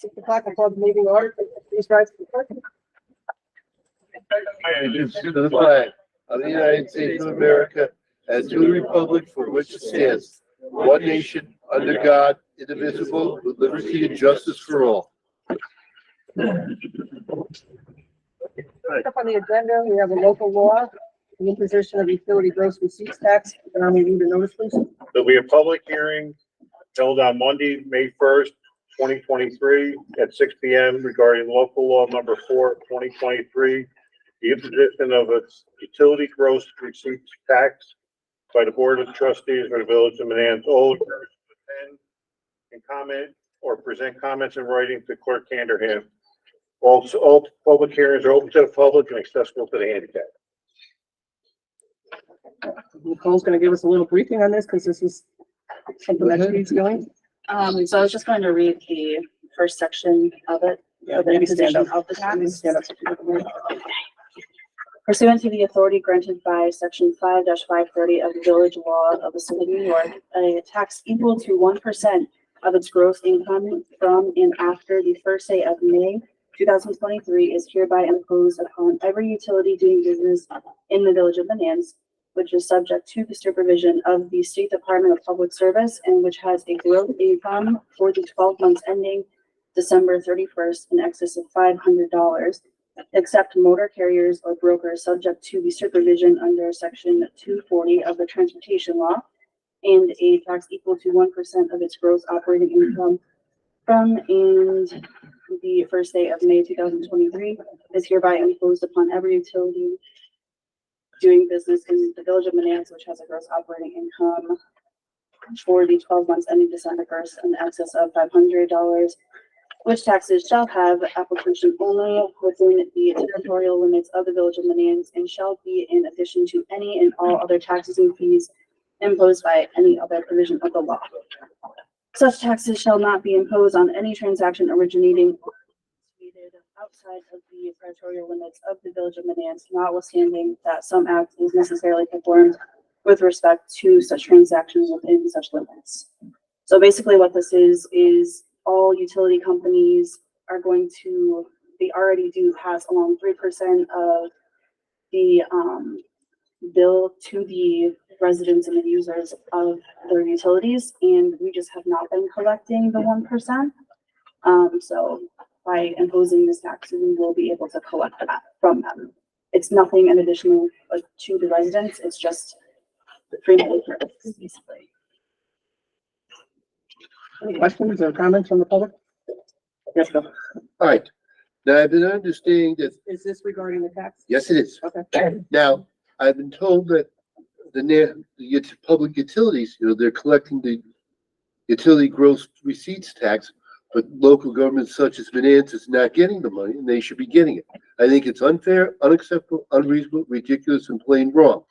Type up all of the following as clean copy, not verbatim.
6 o'clock, I call the meeting order. Please rise to the pledge. To the flag of the United States of America and to the republic for which it stands, one nation, under God, indivisible, with liberty and justice for all. Up on the agenda, we have a local law, the imposition of utility gross receipts tax. Can I read the notice, please? There'll be a public hearing held on Monday, May 1st, 2023 at 6 p.m. regarding local law number 4, 2023, the imposition of a utility gross receipts tax by the Board of Trustees for the Village of Menands. All persons attend and comment or present comments in writing to Clerk Canderham. Also, all public hearings are open to the public and accessible to the handicapped. Nicole's going to give us a little briefing on this because this is something that she's doing. So I was just going to read the first section of it, of the imposition of the tax. Pursuant to the authority granted by section 5-530 of the Village Law of the City of New York, a tax equal to 1% of its gross income from and after the first day of May 2023 is hereby imposed upon every utility doing business in the Village of Menands, which is subject to the supervision of the State Department of Public Service and which has a gross income for the 12 months ending December 31st in excess of $500, except motor carriers or brokers subject to the supervision under section 240 of the Transportation Law, and a tax equal to 1% of its gross operating income from and the first day of May 2023 is hereby imposed upon every utility doing business in the Village of Menands, which has a gross operating income for the 12 months ending December 1st in excess of $500, which taxes shall have application only within the territorial limits of the Village of Menands and shall be in addition to any and all other taxes and fees imposed by any other provision of the law. Such taxes shall not be imposed on any transaction originating outside of the territorial limits of the Village of Menands, notwithstanding that some act is necessarily performed with respect to such transactions within such limits. So basically what this is all utility companies are going to, they already do pass along 3% of the bill to the residents and the users of their utilities, and we just have not been collecting the 1%. So by imposing this tax, we will be able to collect that from them. It's nothing in addition to the residents, it's just the free money for us, basically. Any questions or comments from the public? Yes, Bill. All right. Now, I've been understanding that, Is this regarding the tax? yes, it is. Okay. Now, I've been told that the public utilities, they're collecting the utility gross receipts tax, but local governments such as Menands is not getting the money, and they should be getting it. I think it's unfair, unacceptable, unreasonable, ridiculous, and plain wrong.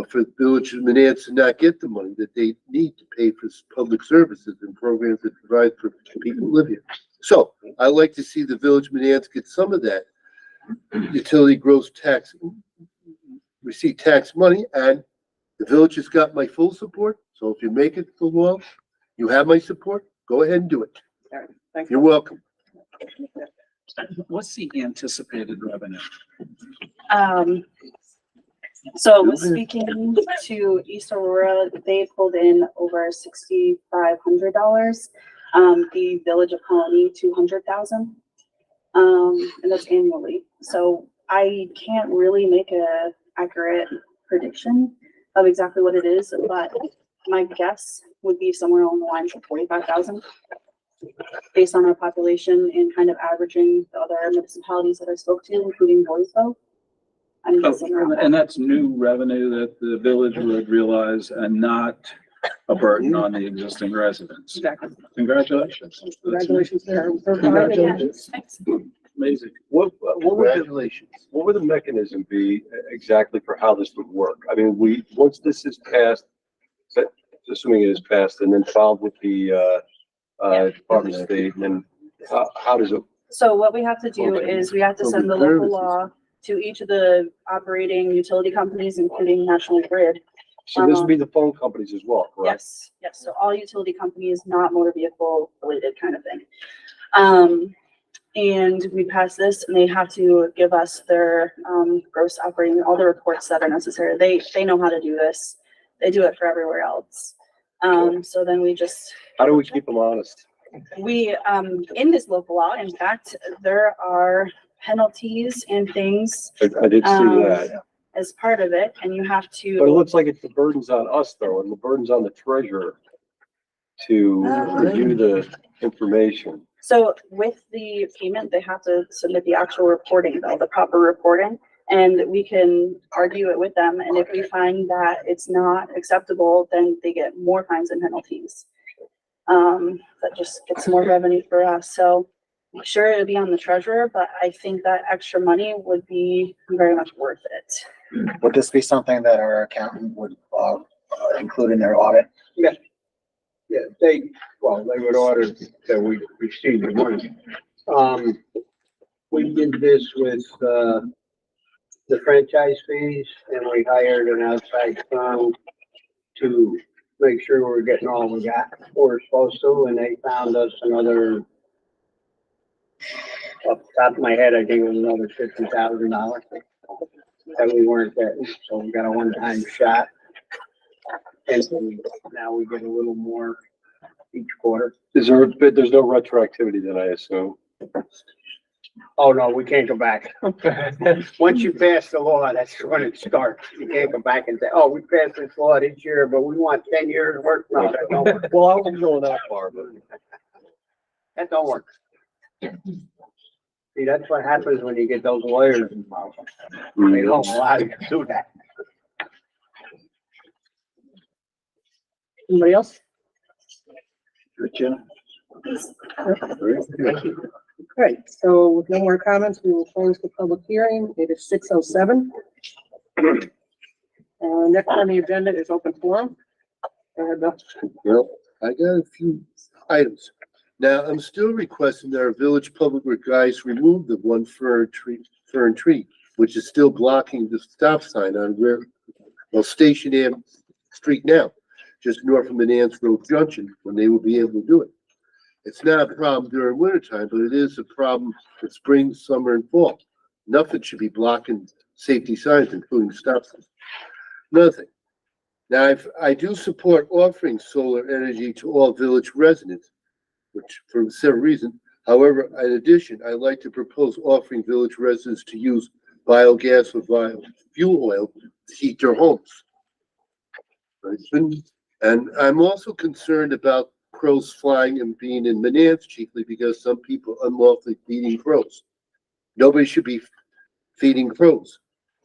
For the Village of Menands to not get the money that they need to pay for public services and programs that provide for people who live here. So I'd like to see the Village of Menands get some of that utility gross tax, receipt tax money, and the village has got my full support. So if you make it the law, you have my support. Go ahead and do it. All right. Thanks. You're welcome. What's the anticipated revenue? So speaking to East Aurora, they pulled in over $6,500. The Village of Colony, $200,000, and that's annually. So I can't really make a accurate prediction of exactly what it is, but my guess would be somewhere along the lines of 45,000, based on our population and kind of averaging the other municipalities that I spoke to, including Boysville. I'm guessing around that. And that's new revenue that the village would realize and not a burden on the existing residents. Exactly. Congratulations. Congratulations there. Congratulations. Amazing. What would the mechanism be exactly for how this would work? I mean, once this is passed, assuming it is passed and then filed with the Department of State, and then how does it? So what we have to do is we have to send the local law to each of the operating utility companies, including National Grid. So this would be the phone companies as well, correct? Yes, yes. So all utility companies, not motor vehicle related kind of thing. And we pass this and they have to give us their, gross operating, all the reports that are necessary. They know how to do this. They do it for everywhere else. So then we just, How do we keep them honest? we, in this local law, in fact, there are penalties and things, I did see that, as part of it, and you have but it to, looks like it's the burden's on us though, and the burden's on the treasurer to review the information. so with the payment, they have to submit the actual reporting though, the proper reporting. And we can argue it with them, and if we find that it's not acceptable, then they get more fines and penalties. That just gets more revenue for us, so sure, it'll be on the treasurer, but I think that extra money would be very much worth it. Would this be something that our accountant would, include in their audit? Yeah, they would order that we receive the money. We did this with, the franchise fees, and we hired an outside firm to make sure we're getting all we got, we're supposed to, and they found us another, off the top of my head, I think it was another $50,000 that we weren't getting, so we got a one-time shot. And now we get a little more each quarter. There's no retroactivity then, I assume. Oh, no, we can't go back. Once you pass the law, that's when it starts. You can't go back and say, oh, we passed this law this year, but we want 10 years worth. No, that don't work. Well, I wasn't going that far, but. That don't work. See, that's what happens when you get those lawyers involved. They don't allow you to do that. Anybody else? Richard? Thank you. All right, so with no more comments, we will close the public hearing. It is 6:07. Next on the agenda is open forum. Go ahead, Bill. Well, I got a few items. Now, I'm still requesting that our village public works guys remove the one fern tree, which is still blocking the stop sign on Station Ave Street now, just north of Menands Road Junction, when they will be able to do it. It's not a problem during winter time, but it is a problem in spring, summer, and fall. Nothing should be blocking safety signs, including stop signs. Another thing. Now, I do support offering solar energy to all village residents, which for several reasons. However, in addition, I'd like to propose offering village residents to use biogas or biofuel oil to heat their homes. And I'm also concerned about crows flying and being in Menands, chiefly because some people unlawfully feeding crows. Nobody should be feeding crows.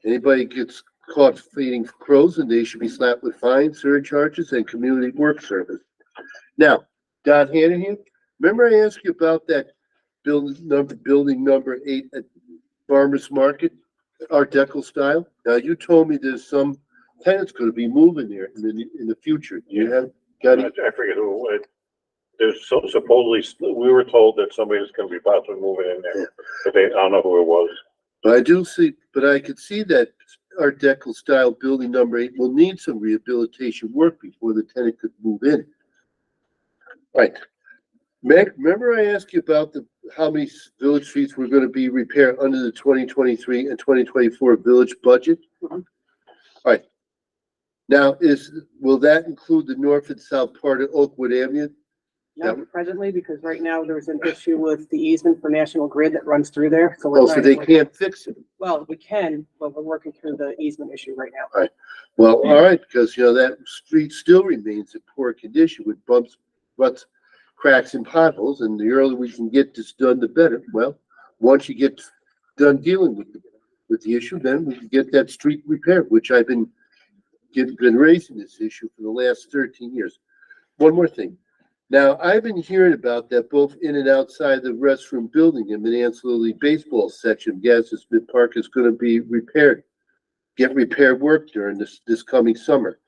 Anybody gets caught feeding crows, and they should be slapped with fines, surcharges, and community work service. Now, Don Hanahan, remember I asked you about that building number 8 at Farmers Market, Art Deco style? Now, you told me there's some tenants going to be moving there in the future. Do you have got it? I forget who, there's supposedly, we were told that somebody was gonna be possibly moving in there, but I don't know who it was. But I could see that Art Deco style building number 8 will need some rehabilitation work before the tenant could move in. Right. Meg, remember I asked you about how many village streets were going to be repaired under the 2023 and 2024 village budget? Mhm. All right. Now, will that include the north and south part of Oakwood Avenue? Not presently, because right now there's an issue with the easement for National Grid that runs through there. So Oh, so they can't fix it. Well, we can, but we're working through the easement issue right now. Well, all right, because that street still remains in poor condition with bumps, ruts, cracks, and potholes, and the earlier we can get this done, the better. Well, once you get done dealing with the issue, then we can get that street repaired, which I've been raising this issue for the last 13 years. One more thing. Now, I've been hearing about that both in and outside the restroom building in Menands Little League baseball section of Gadsden Smith Park is going to be repaired. Get repair work during this coming summer,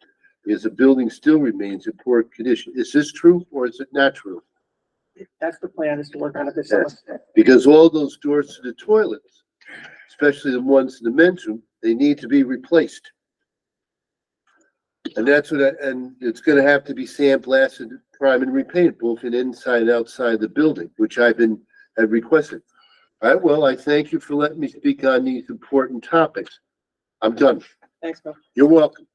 because the building still remains in poor condition. Is this true or is it not true? That's the plan, is to work on it this summer. Because all those doors to the toilets, especially the ones in the men's room, they need to be replaced. And and it's gonna have to be sandblasted, prime and repainted, both in inside and outside the building, which I've been had requested. All right, well, I thank you for letting me speak on these important topics. I'm done. Thanks, Bill. You're welcome.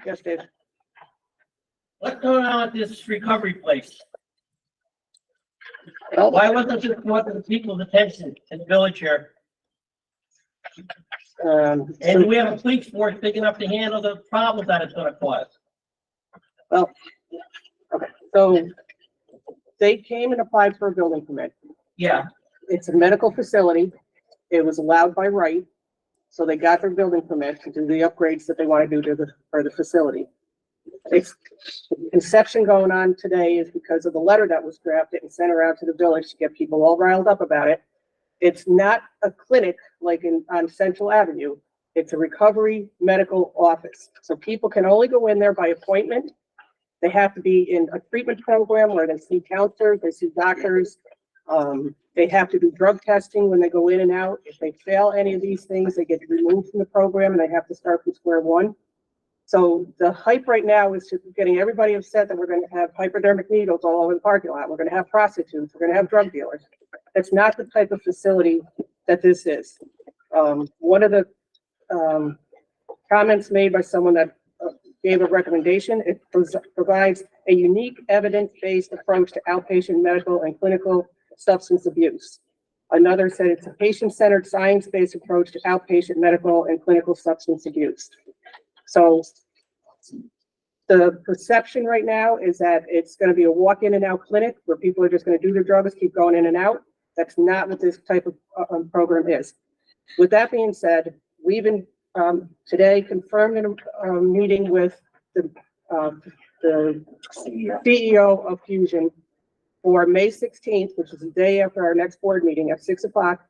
Yes, Dave. What's going on with this recovery place? Well, Why wasn't this brought to the people's attention in the village here? And do we have a police force big enough to handle the problem that it's gonna cause? Well, okay, so they came and applied for a building permit. Yeah, It's a medical facility. It was allowed by right. So they got their building permit to do the upgrades that they want to do to the facility. It's conception going on today is because of the letter that was drafted and sent around to the village to get people all riled up about it. It's not a clinic like on Central Avenue. It's a recovery medical office. So people can only go in there by appointment. They have to be in a treatment program where they see counselors, they see doctors. They have to do drug testing when they go in and out. If they fail any of these things, they get removed from the program and they have to start from square one. So the hype right now is just getting everybody upset that we're going to have hypodermic needles all over the parking lot. We're going to have prostitutes. We're going to have drug dealers. That's not the type of facility that this is. One of the comments made by someone that gave a recommendation, it provides a unique evidence-based approach to outpatient medical and clinical substance abuse. Another said it's a patient-centered, science-based approach to outpatient medical and clinical substance abuse. So the perception right now is that it's going to be a walk in and out clinic where people are just going to do their drugs, keep going in and out. That's not what this type of program is. With that being said, we've been today confirmed in a meeting with the CEO of Fusion for May 16th, which is the day after our next board meeting at 6 o'clock.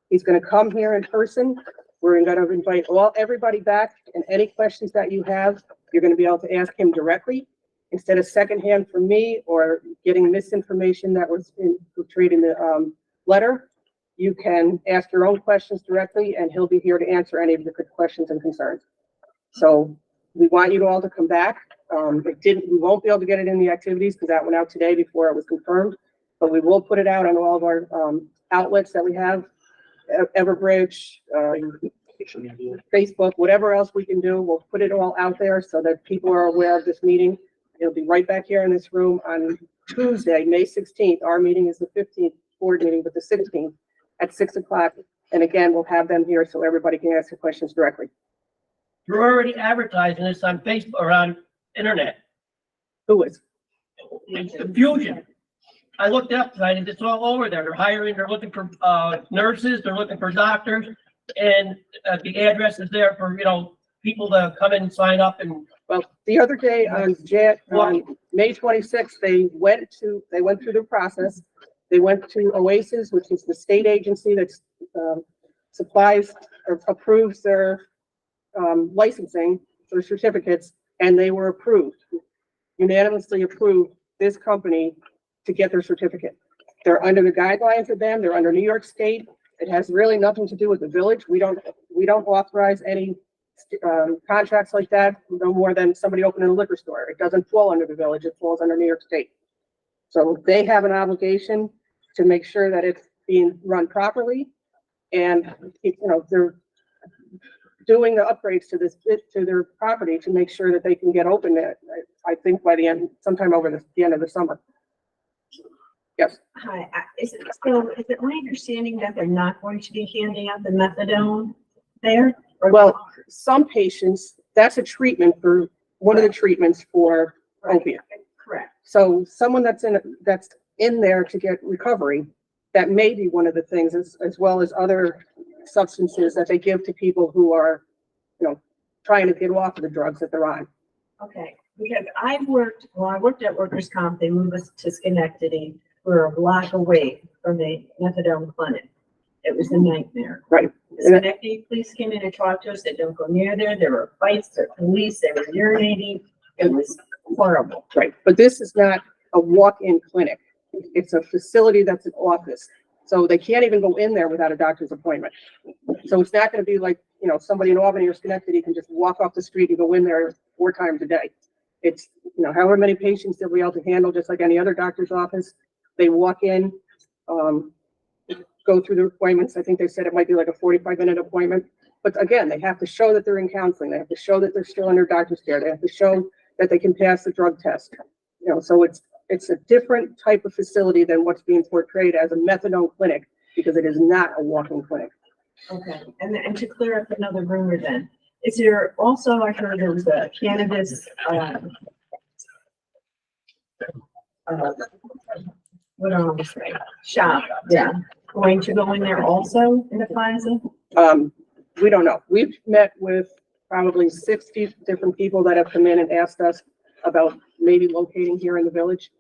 He's going to come here in person. We're going to invite everybody back, and any questions that you have, you're going to be able to ask him directly instead of secondhand from me or getting misinformation that was portrayed in the letter. You can ask your own questions directly, and he'll be here to answer any of your questions and concerns. So we want you all to come back. We won't be able to get it in the activities because that went out today before it was confirmed, but we will put it out on all of our outlets that we have, Everbridge, Facebook, whatever else we can do. We'll put it all out there so that people are aware of this meeting. It'll be right back here in this room on Tuesday, May 16th. Our meeting is the 15th board meeting, but the 16th at 6 o'clock. And again, we'll have them here so everybody can ask the questions directly. you're already advertising this on Facebook or on internet. Who is? It's Fusion. I looked it up tonight and it's all over there. They're looking for nurses, they're looking for doctors, and the address is there for, people to come in and sign up and. Well, the other day on May 26th, they went through the process. They went to Oasis, which is the state agency that supplies or approves their licensing for certificates, and they were unanimously approved this company to get their certificate. They're under the guidelines of them. They're under New York State. It has really nothing to do with the village. We don't authorize any contracts like that, no more than somebody opening a liquor store. It doesn't fall under the village. It falls under New York State. So they have an obligation to make sure that it's being run properly, and they're doing the upgrades to their property to make sure that they can get open. I think by the end, sometime over the end of the summer. Yes. Hi, is it my understanding that they're not going to be handing out the methadone there? Well, some patients, that's a treatment for one of the treatments for opiate. Correct. So someone that's in there to get recovery, that may be one of the things, as well as other substances that they give to people who are, trying to get off of the drugs that they're on. Okay, because I worked at workers' comp. They moved us to Schenectady. We're a block away from the methadone clinic. It was a nightmare. Right. The Schenectady police came in and talked to us. They don't go near there. There were fights. There were police. They were urinating. It was horrible. Right. But this is not a walk-in clinic. It's a facility that's an office. So they can't even go in there without a doctor's appointment. So it's not going to be like, somebody in Albany or Schenectady can just walk off the street and go in there 4 times a day. It's, however many patients they'll be able to handle, just like any other doctor's office. They walk in, go through the appointments. I think they said it might be like a 45-minute appointment. But again, they have to show that they're in counseling. They have to show that they're still under doctor's care. They have to show that they can pass the drug test. You know, so it's a different type of facility than what's being portrayed as a methadone clinic, because it is not a walk-in clinic. Okay, and to clear up another rumor then, is there also, I heard there was a cannabis, what do I want to say, shop, yeah, going to go in there also in the plaza? We don't know. We've met with probably 60 different people that have come in and asked us about maybe locating here in the village.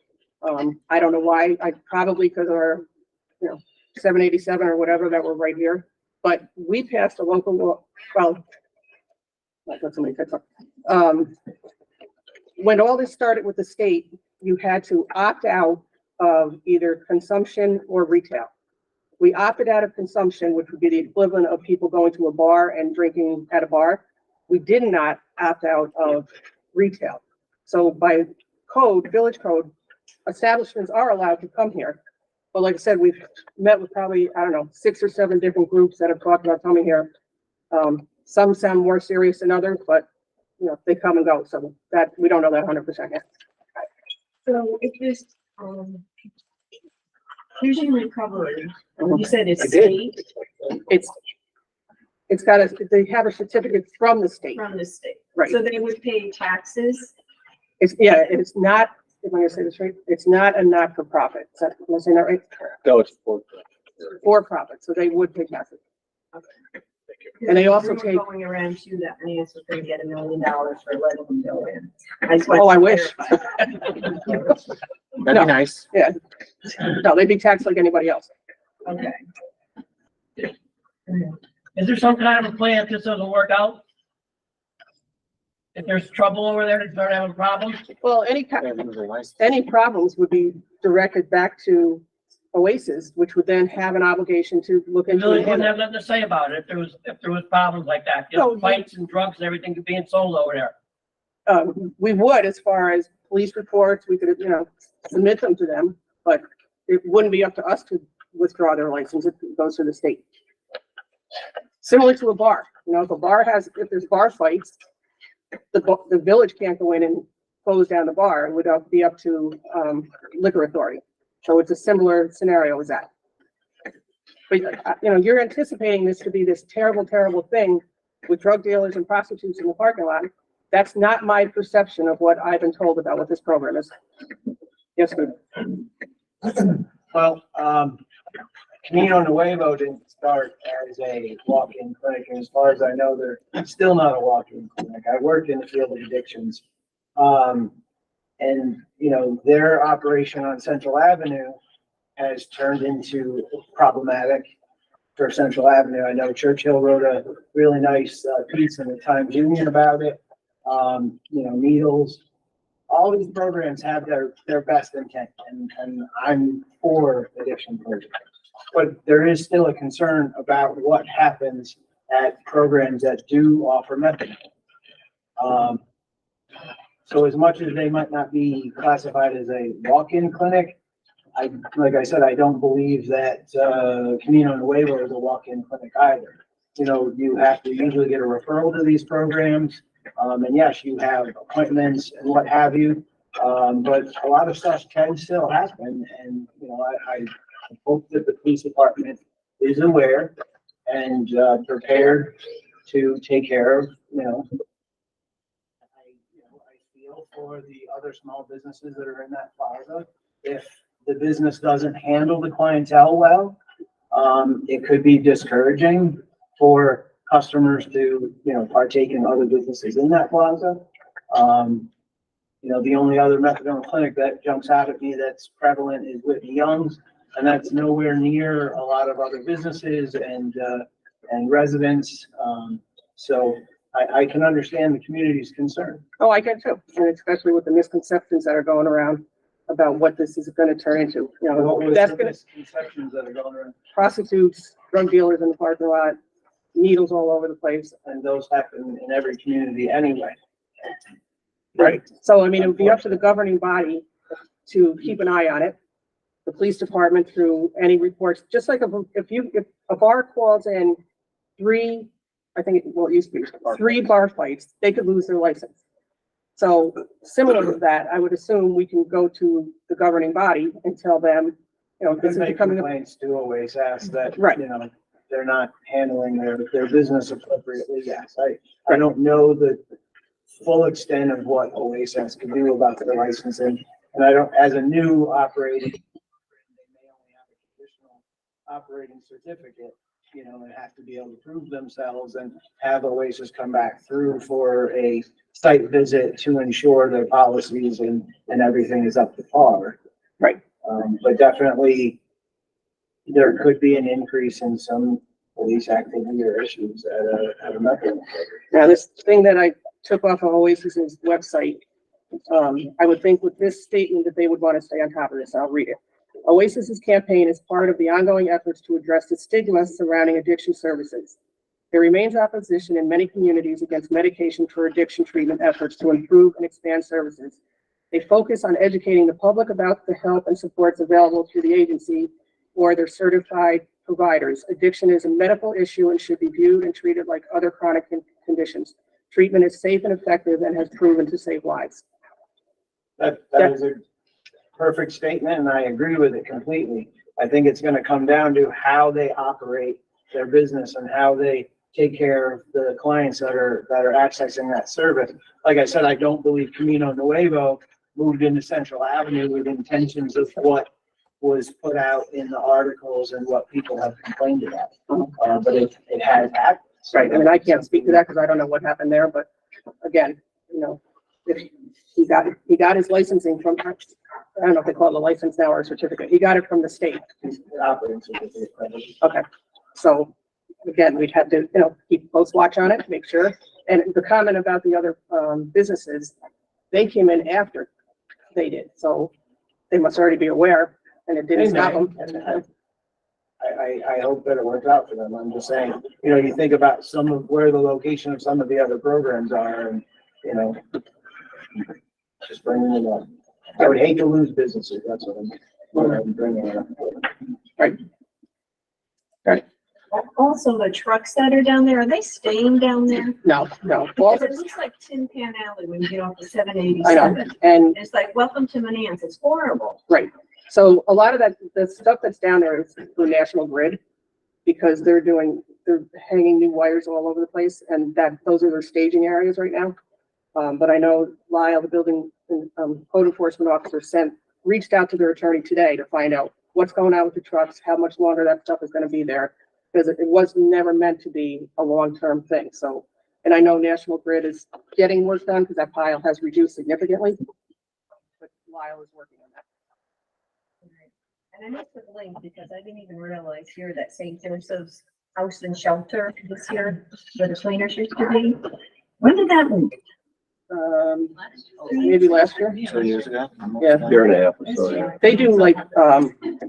I don't know why. Probably because of our, 787 or whatever that were right here. But we passed a local law. Well, let somebody catch up. When all this started with the state, you had to opt out of either consumption or retail. We opted out of consumption, which would be the equivalent of people going to a bar and drinking at a bar. We did not opt out of retail. So by code, village code, establishments are allowed to come here. But like I said, we've met with probably, 6 or 7 different groups that have talked about coming here. Some sound more serious than others, but they come and go. So that we don't know that 100% yet. So if this, fusion recovery, you said it's state, It's got they have a certificate from the state. from the state. Right. So they would pay taxes? It's not, if I'm gonna say this right, it's not a not-for-profit. Is that, am I saying that right? No, it's For profit, so they would pay taxes. And they also Rumor take- Going around too, that Menands was gonna get $1 million for letting them go in. Oh, I wish. That'd be nice. Yeah. No, they'd be taxed like anybody else. Okay. Is there some kind of a plan if this doesn't work out? If there's trouble over there, they start having problems? Well, any problems would be directed back to Oasis, which would then have an obligation to look The into village it. wouldn't have nothing to say about it if there was problems like that, No, fights and drugs and everything being sold over there. We would, as far as police reports, we could, submit them to them, but it wouldn't be up to us to withdraw their license. It goes to the state. Similar to a bar, if there's bar fights, the village can't go in and close down the bar. It would be up to, liquor authority. So it's a similar scenario as that. But, you're anticipating this to be this terrible, terrible thing with drug dealers and prostitutes in the parking lot. That's not my perception of what I've been told about what this program is. Yes, good. Well, Camino Nuevo didn't start as a walk-in clinic, and as far as I know, they're still not a walk-in clinic. I worked in the field of addictions. And, their operation on Central Avenue has turned into problematic for Central Avenue. I know Churchill wrote a really nice piece in the Times Union about it. Needles, all these programs have their best intent, and I'm for addiction programs. But there is still a concern about what happens at programs that do offer methadone. So as much as they might not be classified as a walk-in clinic, like I said, I don't believe that Camino Nuevo is a walk-in clinic either. You have to usually get a referral to these programs. And yes, you have appointments and what have you. But a lot of stuff can still happen. And, I hope that the police department is aware and prepared to take care of, I feel for the other small businesses that are in that plaza. If the business doesn't handle the clientele well, it could be discouraging for customers to, partake in other businesses in that plaza. The only other methadone clinic that jumps out at me that's prevalent is Whitney Young's, and that's nowhere near a lot of other businesses and residents. So I can understand the community's concern. Oh, I get too, and especially with the misconceptions that are going around about what this is going to turn into. That's going to Misconceptions that are going around, prostitutes, drug dealers in the parking lot, needles all over the place. and those happen in every community anyway. Right. So, it would be up to the governing body to keep an eye on it. the police department through any reports, just like if a bar calls in three, I think, well, it used to be three bar fights, they could lose their license. So similar to that, I would assume we can go to the governing body and tell them, you know, this is becoming a. Complaints do always ask that, Right. you know, they're not handling their business appropriately. Yes, I don't know the full extent of what OASAS can do about their licensing. And I don't, as a new operating, they may only have a traditional operating certificate, you know, and have to be able to prove themselves and have OASAS come back through for a site visit to ensure their policies and everything is up to par. Right. But definitely there could be an increase in some police activity or issues at a method. Now, this thing that I took off of Oasis's website, I would think with this statement that they would want to stay on top of this. I'll read it. Oasis's campaign is part of the ongoing efforts to address the stigma surrounding addiction services. There remains opposition in many communities against medication for addiction treatment efforts to improve and expand services. They focus on educating the public about the help and supports available through the agency or their certified providers. Addiction is a medical issue and should be viewed and treated like other chronic conditions. Treatment is safe and effective and has proven to save lives. That is a perfect statement, and I agree with it completely. I think it's gonna come down to how they operate their business and how they take care of the clients that are accessing that service. Like I said, I don't believe Camino Nuevo moved into Central Avenue with intentions of what was put out in the articles and what people have complained about. But it has happened. Right. I mean, I can't speak to that because I don't know what happened there, but again, you know, if he got his licensing from, I don't know if they call it a license now or a certificate. He got it from the state. Operating certificate. Okay. So again, we'd have to, you know, keep close watch on it, make sure. And the comment about the other businesses, they came in after they did. So they must already be aware and it didn't stop them. I hope that it works out for them. I'm just saying, you know, you think about some of where the location of some of the other programs are and, you know, just bringing it up. I would hate to lose businesses. That's what I'm bringing it up. Right. Right. Also, the trucks that are down there, are they staying down there? No. Well, Because it looks like Tin Pan Alley when you get off the I know. 787. And It's like, welcome to Menands. It's horrible. right. So a lot of that, the stuff that's down there is through National Grid because they're hanging new wires all over the place and those are their staging areas right now. But I know Lyle, the building code enforcement officer, reached out to their attorney today to find out what's going on with the trucks, how much longer that stuff is going to be there, because it was never meant to be a long-term thing. So, and I know National Grid is getting work done because that pile has reduced significantly, but Lyle is working on that. And I missed the link because I didn't even realize here that St. Joseph's House and Shelter this year, where the cleaners used to be. When did that move? Maybe last year. 2 years ago. Yeah. Year and a half or so, yeah. They do like,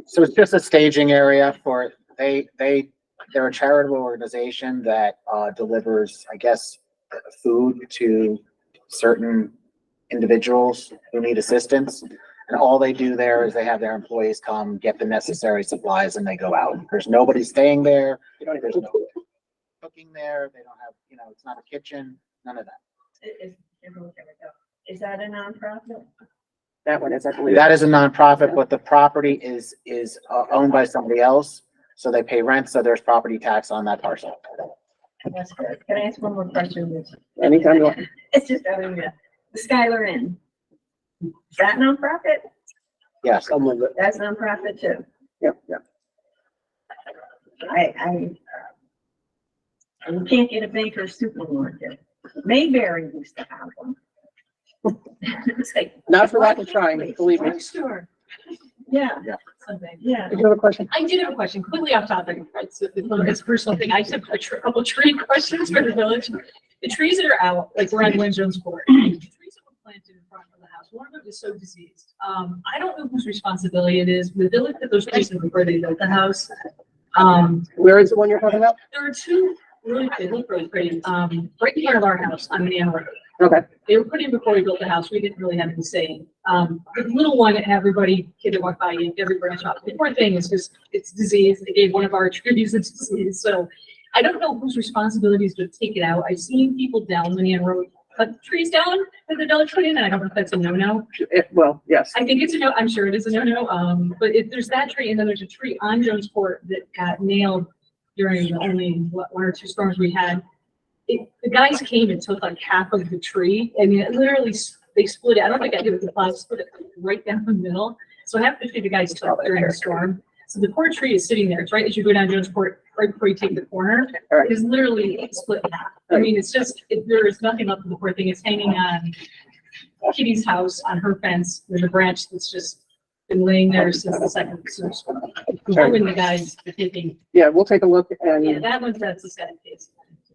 So it's just a staging area for, they're a charitable organization that delivers, I guess, food to certain individuals who need assistance. And all they do there is they have their employees come get the necessary supplies and they go out. There's nobody staying there. There's no cooking there. They don't have, you know, it's not a kitchen, none of that. Is that a nonprofit? that one is, I believe. That is a nonprofit, but the property is owned by somebody else. So they pay rent, so there's property tax on that parcel. That's good. Can I ask one more question? Anytime you want. It's just, I mean, the Skylar Inn. Is that nonprofit? Yes. That's nonprofit too. Yeah. You can't get a Baker's supermarket. Mayberry used to have one. It's like, Not for lack of trying, believe me. Sure. Yeah. Something. Yeah. Did you have a question? I did have a question, completely off topic. It's a personal thing. I just have a couple tree questions for the village. The trees that are out, like around Glen Jones Court, the trees that were planted in front of the house, one of them is so diseased. I don't know whose responsibility it is. The village put those trees in before they built the house. Where is the one you're talking about? There are two really, they look really pretty, right in front of our house on Menands Road. Okay, They were put in before we built the house. We didn't really have any say. The little one, everybody, kid that walked by, you every branch off. The poor thing is just, it's disease. They gave one of our trees a disease. So I don't know whose responsibility is to take it out. I've seen people down Linear Road cut trees down with the dollar put in, and I don't know if that's a no-no. well, yes. I think it's a no, I'm sure it is a no-no. But if there's that tree, and then there's a tree on Jones Court that got nailed during only one or two storms we had. The guys came and took like half of the tree. I mean, it literally, they split it. I don't think I did with the plow, split it right down the middle. So half the tree the guys took during the storm. So the poor tree is sitting there. It's right as you go down Jones Court, right before you take the corner. It is literally split in half. I mean, it's just, there is nothing left of the poor thing. It's hanging on Kitty's house on her fence. There's a branch that's just been laying there since the second storm. Hoping the guys are taking. Yeah, we'll take a look Yeah, and, that one's, that's a sad case.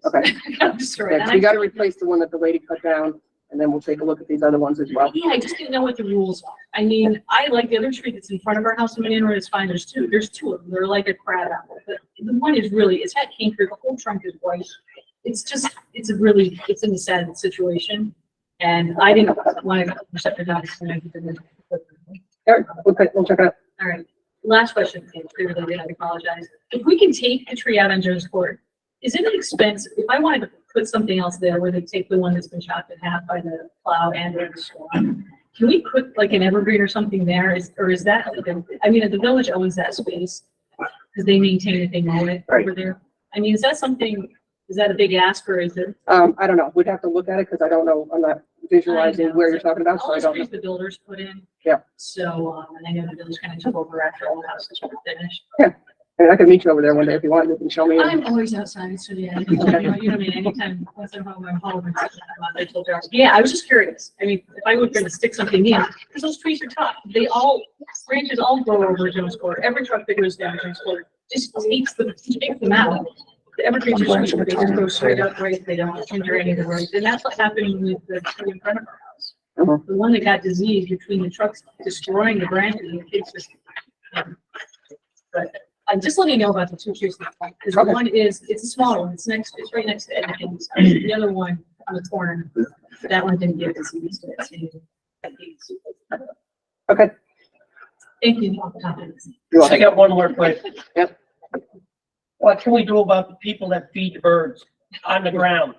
okay. Destroyed. Yeah, 'cause we gotta replace the one that the lady cut down, and then we'll take a look at these other ones as well. Yeah, I just didn't know what the rules are. I mean, I like the other tree that's in front of our house in Menands, it's fine. There's two of them. They're like a crab apple, but the one is really, it's had canker, the whole trunk is white. It's just, it's in a sad situation. And I didn't want to shut it down. Eric, we'll check it out. All right, last question, clearly, I apologize. If we can take the tree out on Jones Court, is it an expense, if I wanted to put something else there where they take the one that's been chopped in half by the plow and or the storm, can we put like an evergreen or something there, or is that, I mean, the village owns that space, because they maintain it, they mow it over there. I mean, is that something, is that a big ask, or is it? I don't know. We'd have to look at it, because I don't know, I'm not visualizing where you're talking about, so All I the don't know. trees the builders put in. Yeah. So, and I know the village kind of took over after all the houses were finished. And I can meet you over there one day if you want, you can show me. I'm always outside, so yeah, you know, I mean, anytime, once I'm home, I'm home. I told her, yeah, I was just curious. I mean, if I were going to stick something in, because those trees are tough, branches all grow over Jones Court. Every truck that goes down Jones Court just takes them out. The evergreens are sweet, they just go straight up, right? They don't injure any of the roads. And that's what happened with the tree in front of our house. The one that got diseased between the trucks destroying the branches and the kids just. But I'm just letting you know about the two trees, because one is, it's a smaller one, it's right next to Edmonton's. The other one on the corner, that one didn't get diseased. Okay. Thank you. I got one more question. Yep. What can we do about the people that feed the birds on the ground?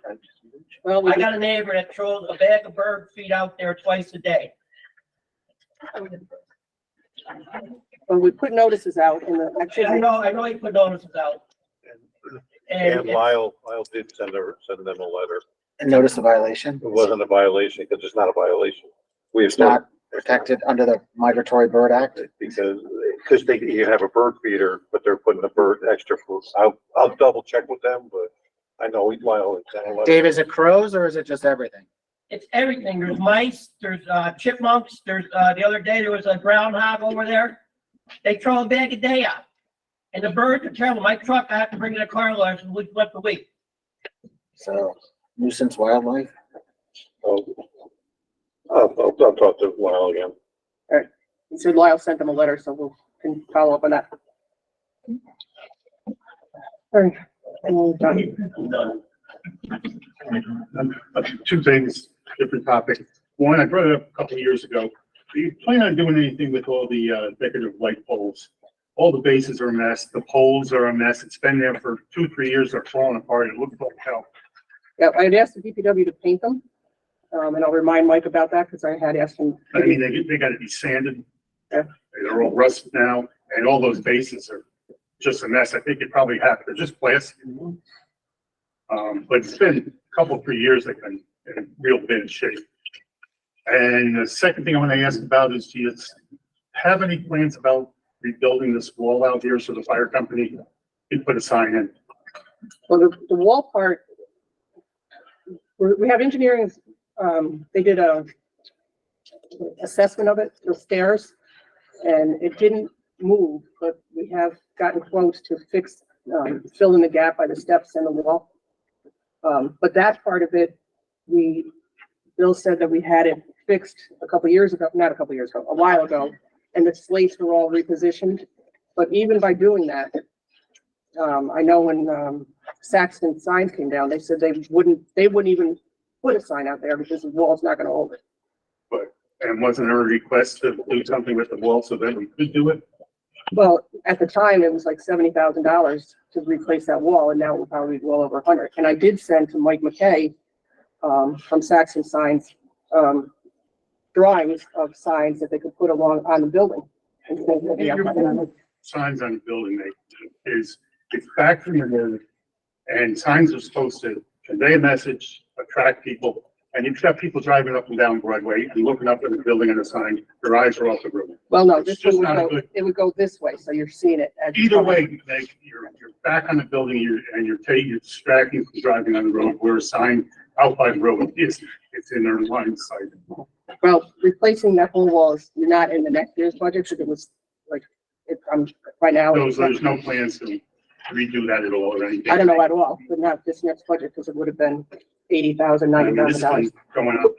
Well, we I got a neighbor that throws a bag of bird feed out there twice a day. Well, we put notices out in the, I know he put notices out. And And Lyle did send them a letter. A notice of violation. It wasn't a violation, because it's not a violation. We have It's not protected under the Migratory Bird Act. because you have a bird feeder, but they're putting the bird extra food. I'll double check with them, but I know Lyle sent a letter. Dave, is it crows or is it just everything? it's everything. There's mice, there's chipmunks, there's the other day there was a groundhog over there. They throw a bag a day out. And the birds are terrible. My truck, I have to bring in a car load and we once a week. So nuisance wildlife. I'll talk to Lyle again. he said Lyle sent them a letter, so we'll can follow up on that. All right. And we're done. Two things, different topic. One, I brought it up a couple of years ago. Do you plan on doing anything with all the decorative light poles? All the bases are a mess. The poles are a mess. It's been there for 2-3 years. They're falling apart. It looks like hell. Yeah, I had asked the DPW to paint them. And I'll remind Mike about that, because I had asked him. I mean, they gotta be sanded. Yeah. They're all rusted now, and all those bases are just a mess. I think it probably happened. They're just plastic. But it's been a couple, 3 years they've been in real bad shape. And the second thing I want to ask about is, do you have any plans about rebuilding this wall out here so the fire company can put a sign in? Well, the wall part, we have engineering, they did a assessment of it, the stairs, and it didn't move, but we have gotten quotes to fix, fill in the gap by the steps and the wall. But that part of it, Bill said that we had it fixed a couple years ago, not a couple years ago, a while ago, and the slates were all repositioned. But even by doing that, I know when Saxton signs came down, they said they wouldn't even put a sign out there because the wall's not gonna hold it. And wasn't there a request to do something with the wall so that we could do it? Well, at the time, it was like $70,000 to replace that wall, and now it will probably be well over 100. And I did send to Mike McKay, from Saxon Signs, drawings of signs that they could put along on the building. And so they'll be up on it. Signs on the building, it's back from the road, and signs are supposed to convey a message, attract people, and you've got people driving up and down Broadway and looking up at the building and the sign, their eyes are off the road. Well, no, It's this just one not a would go, good- it would go this way, so you're seeing it. as you Either come in. way, like, you're back on the building, you're distracting from driving on the road, where a sign out by the road it's in their line of sight. Well, replacing that whole wall is not in the next year's budget, because it was like, right now. There's no plans to redo that at all or anything. I don't know at all, but not this next budget, because it would have been $80,000, I mean, this $90,000. is going up.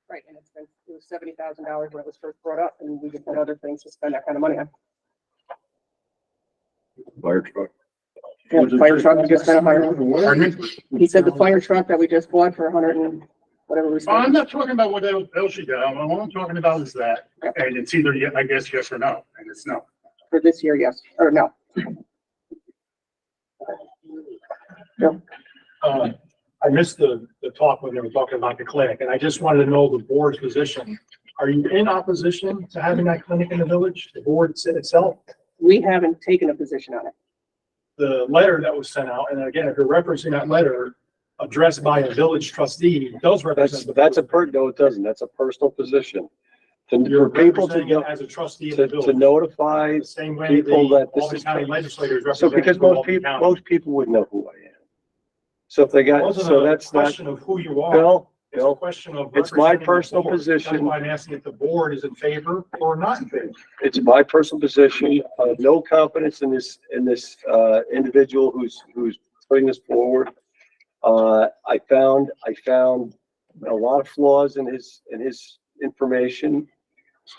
Right, and it was $70,000 when it was first brought up, and we just had other things to spend that kind of money on. Fire truck. Yeah, the fire truck, we just spent Pardon me? he said the fire truck that we just bought for 100 and whatever we I'm spent. not talking about what else she did. All I'm talking about is that, and it's either, I guess, yes or no, and it's no. For this year, yes, or no. I missed the talk when they were talking about the clinic, and I just wanted to know the board's position. Are you in opposition to having that clinic in the village, the board itself? We haven't taken a position on it. The letter that was sent out, and again, if you're referencing that letter addressed by a village trustee, it does represent. No, it doesn't. That's a personal position. You're For people to representing go, it as a trustee of the to village. notify The same way people that this all the is. county legislators So represent. because most people would know who I am. So if they It got, wasn't so a that's not, question of who you are. Bill, It's a Bill, question of. it's my representing the personal board. position. That's why I'm asking if the board is in favor or not in favor. it's my personal position. I have no confidence in this individual who's putting this forward. I found a lot of flaws in his information.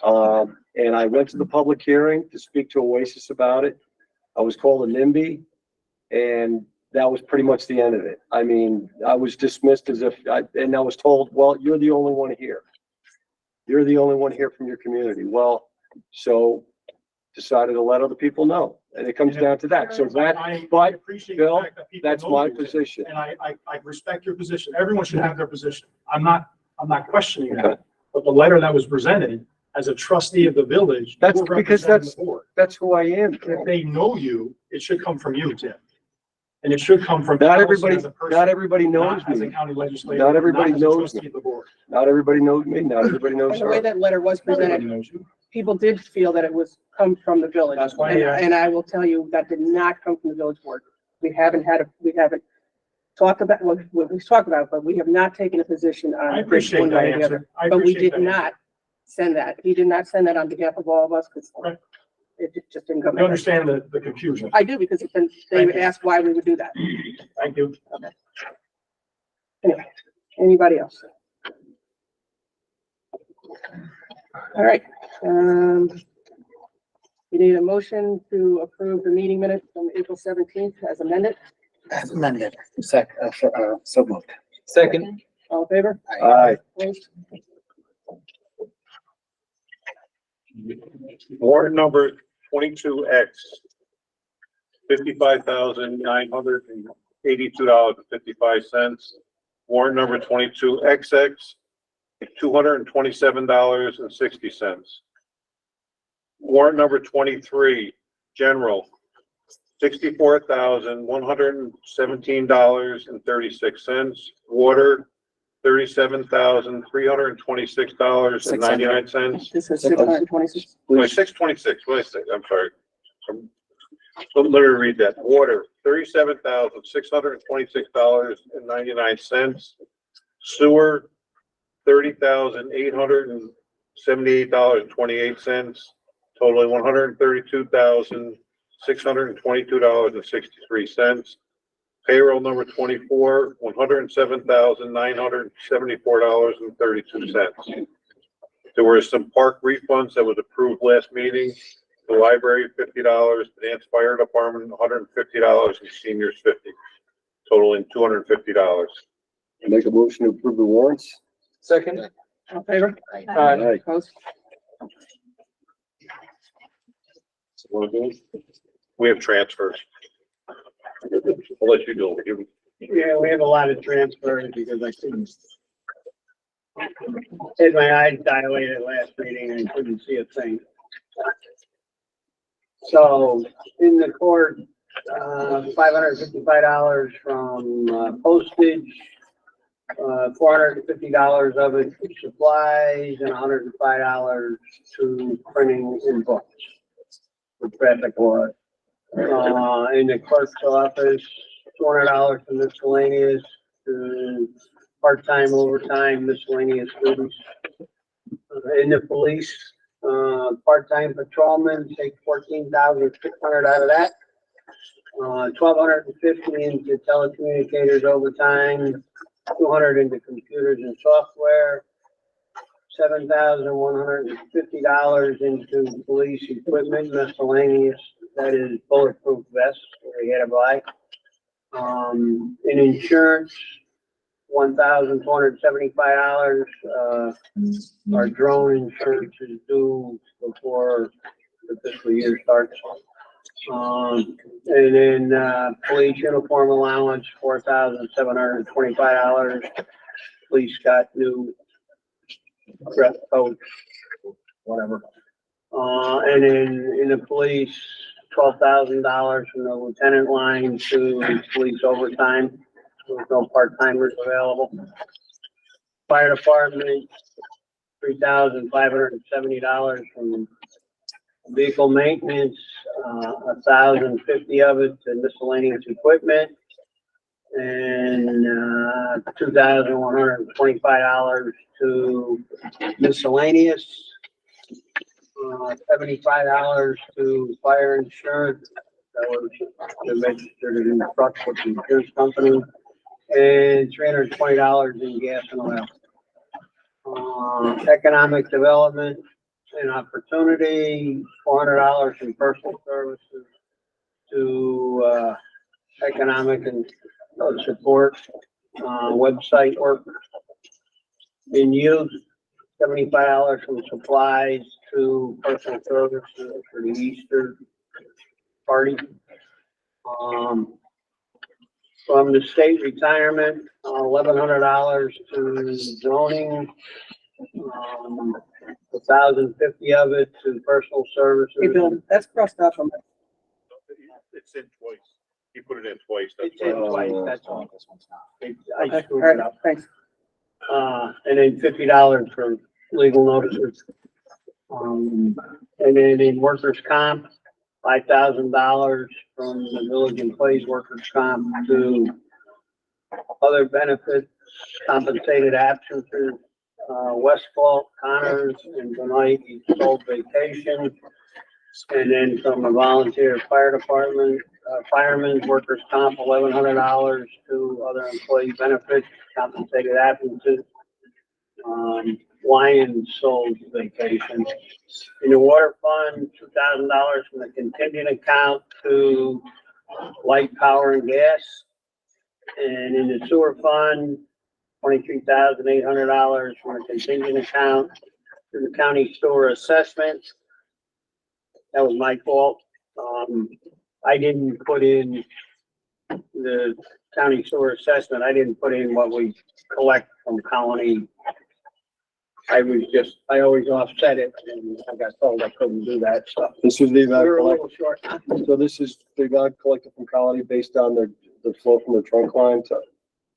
And I went to the public hearing to speak to Oasis about it. I was called a NIMBY, and that was pretty much the end of it. I mean, I was dismissed and I was told, well, you're the only one here. You're the only one here from your community. Well, so decided to let other people know, and it comes down to that. So I but appreciate the Bill, fact that people that's know my you, position. And I respect your position. Everyone should have their position. I'm not questioning Okay. that. But the letter that was presented as a trustee of the village. That's you're because representing the board. That's who I am. If they know you, it should come from you, Tim. And it should come from. Not Allison everybody, as a person, not everybody knows not as a me. county legislator. Not everybody as a knows trustee me. of the board. Not everybody knows me. Not everybody knows And the way her. that letter was Everybody presented, knows you. people did feel that it was come from the village. That's why And, I asked. and I will tell you, that did not come from the village board. We haven't talked about, well, we've talked about, but we have not taken a position on. I appreciate one that way or the other. answer. I But we appreciate did that answer. not send that. He did not send that on behalf of all of us, because Okay. it just didn't come. You understand the confusion. I do, because it's been, they would ask why we would do that. Thank you. Anyway, anybody else? All right, we need a motion to approve the meeting minutes from April 17th as amended. As amended. So moved. Second. All in favor? Aye. Opposed? Warrant number 22X, $55,982.55. Warrant number 22XX, $227.60. Warrant number 23, general, $64,117.36. Water, $37,326.99. This is 626. Wait, 626, what did I say? I'm sorry. Let me read that. Water, $37,626.99. Sewer, $30,878.28, totaling $132,622.63. Payroll number 24, $107,974.32. There were some park refunds that was approved last meeting. The library, $50, Menands Fire Department, $150, and seniors, $50, totaling $250. Make a motion to approve the warrants. Second. All in favor? Right. Aye. Opposed? We have transfers. I'll let you do it. Yeah, we have a lot of transfers because I couldn't. Had my eyes dilated last meeting and couldn't see a thing. So in the court, $555 from postage, $450 of it to supplies, and $105 to printing and books for traffic law. In the clerk's office, $200 for miscellaneous, part-time, overtime, miscellaneous duties. In the police, part-time patrolmen, take 14,600 out of that. 1,250 into telecommunicators overtime, 200 into computers and software, $7,150 into police equipment, miscellaneous, that is bulletproof vests, that we had to buy. In insurance, $1,475. Our drone insurance is due before the fiscal year starts. And then, police uniform allowance, $4,725. Police got new dress coats, whatever. And then in the police, $12,000 from the lieutenant line to police overtime. There's no part-timers available. Fire department, $3,570 from vehicle maintenance, $1,050 of it to miscellaneous equipment, and $2,125 to miscellaneous. $75 to fire insurance. That was registered in the truck with the insurance company, and $320 in gas and oil. Economic development and opportunity, $400 in personal services to economic and support, website work. In youth, $75 from supplies to personal services for the Easter party. From the state retirement, $1,100 to zoning, $1,050 of it to personal services. Hey, Bill, that's crossed off from, It's in twice. He put it in twice. That's It's in why. twice, that's all. I all screwed right, it up. thanks. And then $50 for legal notices. And then in workers' comp, $5,000 from the village employees workers' comp to other benefits, compensated absences, Westfall, Connors, and tonight each sold vacation. And then from the volunteer fire department, firemen's workers' comp, $1,100 to other employee benefits, compensated absences. Lions sold vacation. In the water fund, $2,000 from the contingent account to light, power, and gas. And in the sewer fund, $23,800 from a contingent account to the county sewer assessment. That was my fault. I didn't put in the county sewer assessment. I didn't put in what we collect from Colony. I always offset it, and I got told I couldn't do that, so. This is the We amount were a collected, little short. so this is the amount collected from Colony based on the flow from the trunk line, so.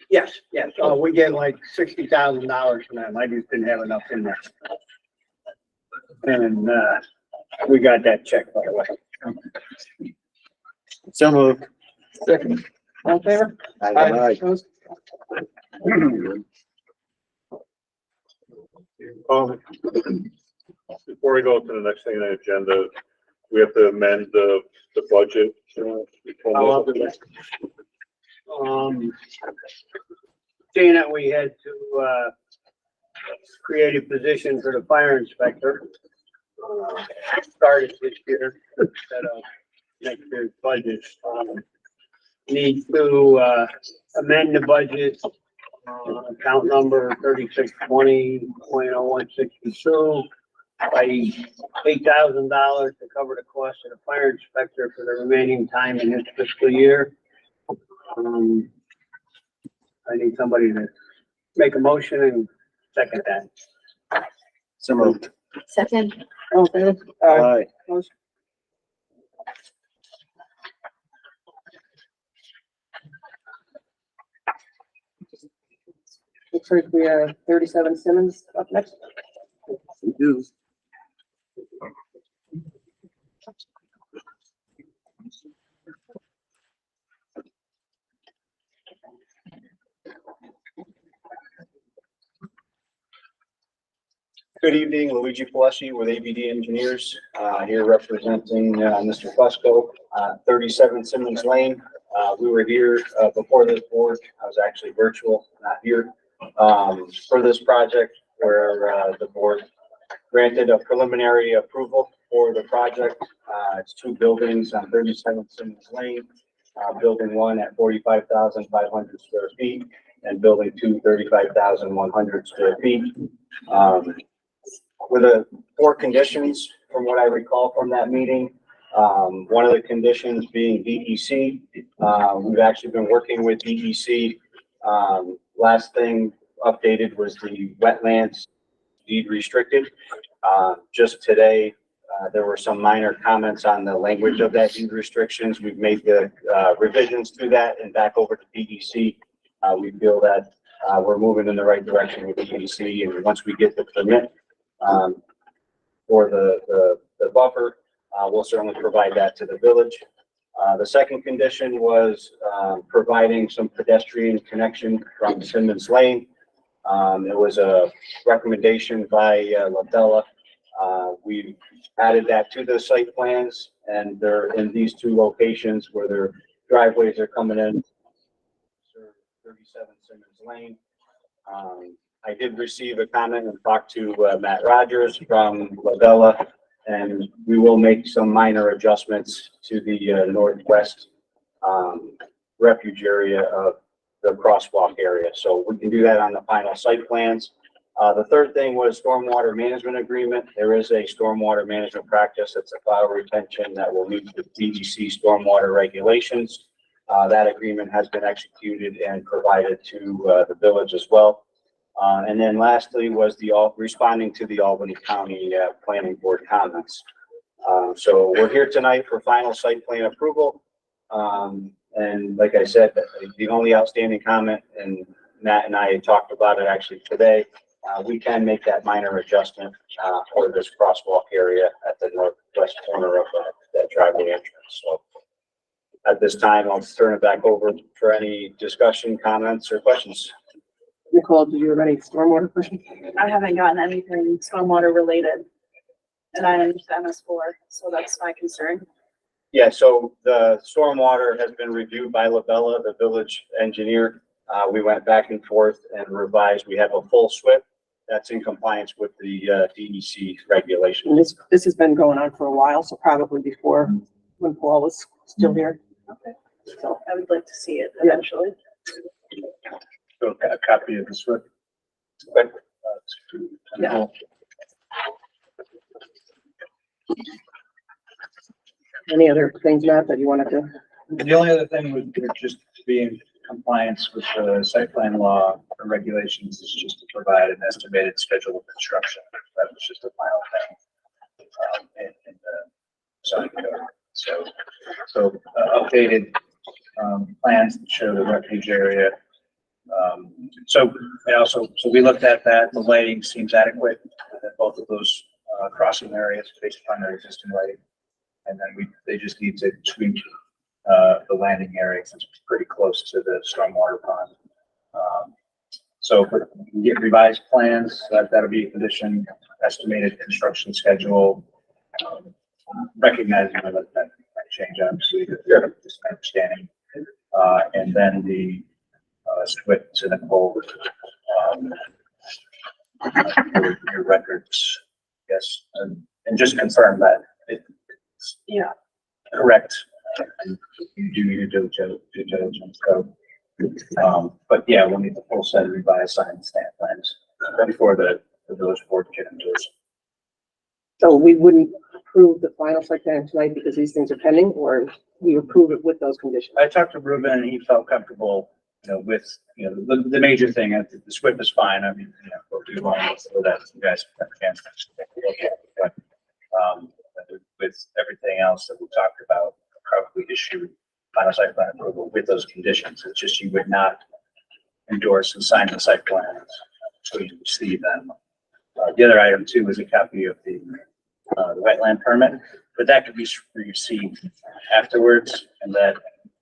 Yes, yes, we get like $60,000 from them, I just didn't have enough in there. And, we got that check, by the way. So moved. Second. All in favor? Aye. Opposed? Before we go to the next thing on the agenda, we have to amend the budget. Seeing that we had to, create a position for the fire inspector, started this year instead of next year's budget. Need to, amend the budget account number 3620.0162 by $8,000 to cover the cost of the fire inspector for the remaining time in his fiscal year. I need somebody to make a motion and second that. So moved. Second. Oh, okay. Aye. Motion. Looks like we have 37 Simmons up next. We do. Good evening, Luigi Palesci with ABD Engineers, here representing Mr. Fusco, 37 Simmons Lane. We were here before this board. I was actually virtual, not here, for this project where the board granted a preliminary approval for the project. It's two buildings on 37 Simmons Lane, building one at 45,500 square feet and building two 35,100 square feet. With the four conditions, from what I recall from that meeting, one of the conditions being DEC. We've actually been working with DEC. Last thing updated was the wetlands deed restricted. Just today, there were some minor comments on the language of that deed restrictions. We've made the revisions to that and back over to DEC. We feel that we're moving in the right direction with DEC, and once we get the permit for the buffer, we'll certainly provide that to the village. The second condition was providing some pedestrian connection from Simmons Lane. It was a recommendation by Labella. We added that to the site plans, and they're in these two locations where their driveways are coming in. 37 Simmons Lane. I did receive a comment and talked to Matt Rogers from Labella, and we will make some minor adjustments to the northwest refuge area of the crosswalk area. So we can do that on the final site plans. The third thing was stormwater management agreement. There is a stormwater management practice. It's a file retention that will meet the DEC stormwater regulations. That agreement has been executed and provided to the village as well. And then lastly was responding to the Albany County Planning Board comments. So we're here tonight for final site plan approval. And like I said, the only outstanding comment, and Matt and I talked about it actually today, we can make that minor adjustment for this crosswalk area at the northwest corner of that driveway entrance. So at this time, I'll turn it back over for any discussion, comments, or questions. Nicole, do you have any stormwater questions? I haven't gotten anything stormwater related. And I understand MS4, so that's my concern. Yeah, so the stormwater has been reviewed by Labella, the village engineer. We went back and forth and revised. We have a full SWIP that's in compliance with the DEC regulations. And this has been going on for a while, so probably before when Paul was still here. Okay. So I would like to see it eventually. So a copy of the SWIP. Yeah. Any other things, Matt, that you wanted to? The only other thing would just be in compliance with the site plan law or regulations is just to provide an estimated schedule of construction. That was just the final thing in the zoning code. So updated plans that show the refuge area. So we looked at that. The lighting seems adequate at both of those crossing areas based upon their existing lighting. And then they just need to tweak the landing area since it's pretty close to the stormwater pond. So if we can get revised plans, that'll be a condition, estimated construction schedule, recognizing that might change obviously, just understanding. And then the SWIP to Nicole, your records, yes, and just confirm that it's correct. And you do your due diligence. So But yeah, we'll need the full set of revised signed stamp plans before the village board can endorse. So we wouldn't approve the final site plan tonight because these things are pending, or we approve it with those conditions? I talked to Ruben and he felt comfortable, with, the major thing, the SWIP is fine. I mean, we'll do one so that you guys have a chance to take a look at it. But, with everything else that we talked about, probably issue final site plan approval with those conditions. It's just you would not endorse and sign the site plans until you receive them. The other item too is a copy of the wetland permit, but that could be received afterwards, and that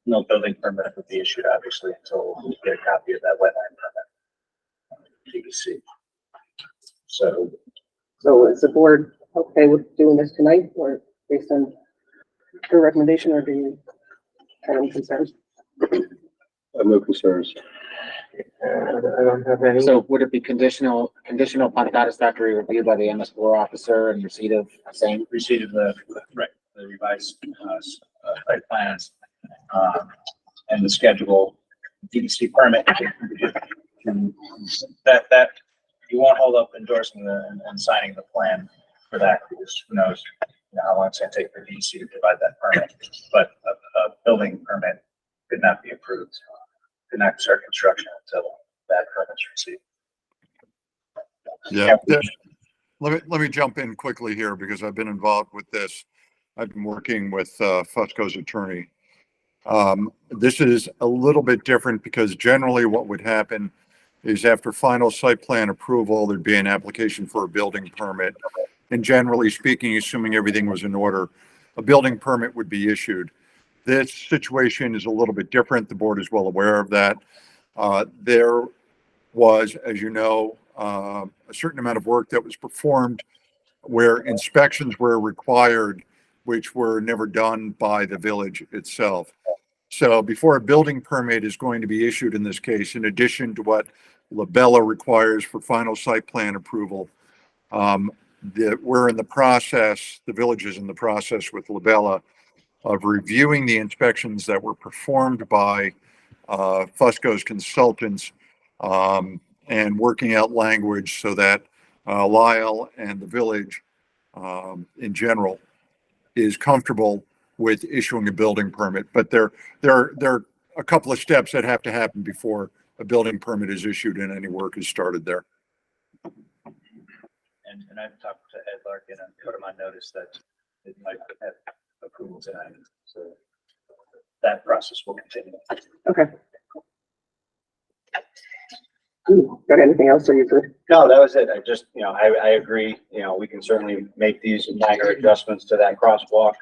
no building permit would be issued, obviously, until you get a copy of that wetland permit. BBC. So is the board okay with doing this tonight, or based on your recommendation, or do you have any concerns? I have no concerns. I don't have any. So would it be conditional upon satisfactory review by the MS4 officer and receipt of same? receipt of the revised site plans and the schedule, DEC permit. That you won't hold up endorsing and signing the plan for that, because who knows how long it's going to take for DEC to provide that permit. But a building permit could not be approved, could not start construction until that permit's received. Yeah. Let me jump in quickly here because I've been involved with this. I've been working with Fusco's attorney. This is a little bit different because generally what would happen is after final site plan approval, there'd be an application for a building permit. And generally speaking, assuming everything was in order, a building permit would be issued. This situation is a little bit different. The board is well aware of that. There was, as you know, a certain amount of work that was performed where inspections were required, which were never done by the village itself. So before a building permit is going to be issued in this case, in addition to what Labella requires for final site plan approval, we're in the process, the village is in the process with Labella of reviewing the inspections that were performed by Fusco's consultants, and working out language so that Lyle and the village in general is comfortable with issuing a building permit. But there are a couple of steps that have to happen before a building permit is issued and any work is started there. And I've talked to Ed Larkin and put him on notice that it might have approval tonight. So that process will continue. Okay. Got anything else, or you good? No, that was it. I just, I agree, we can certainly make these minor adjustments to that crosswalk.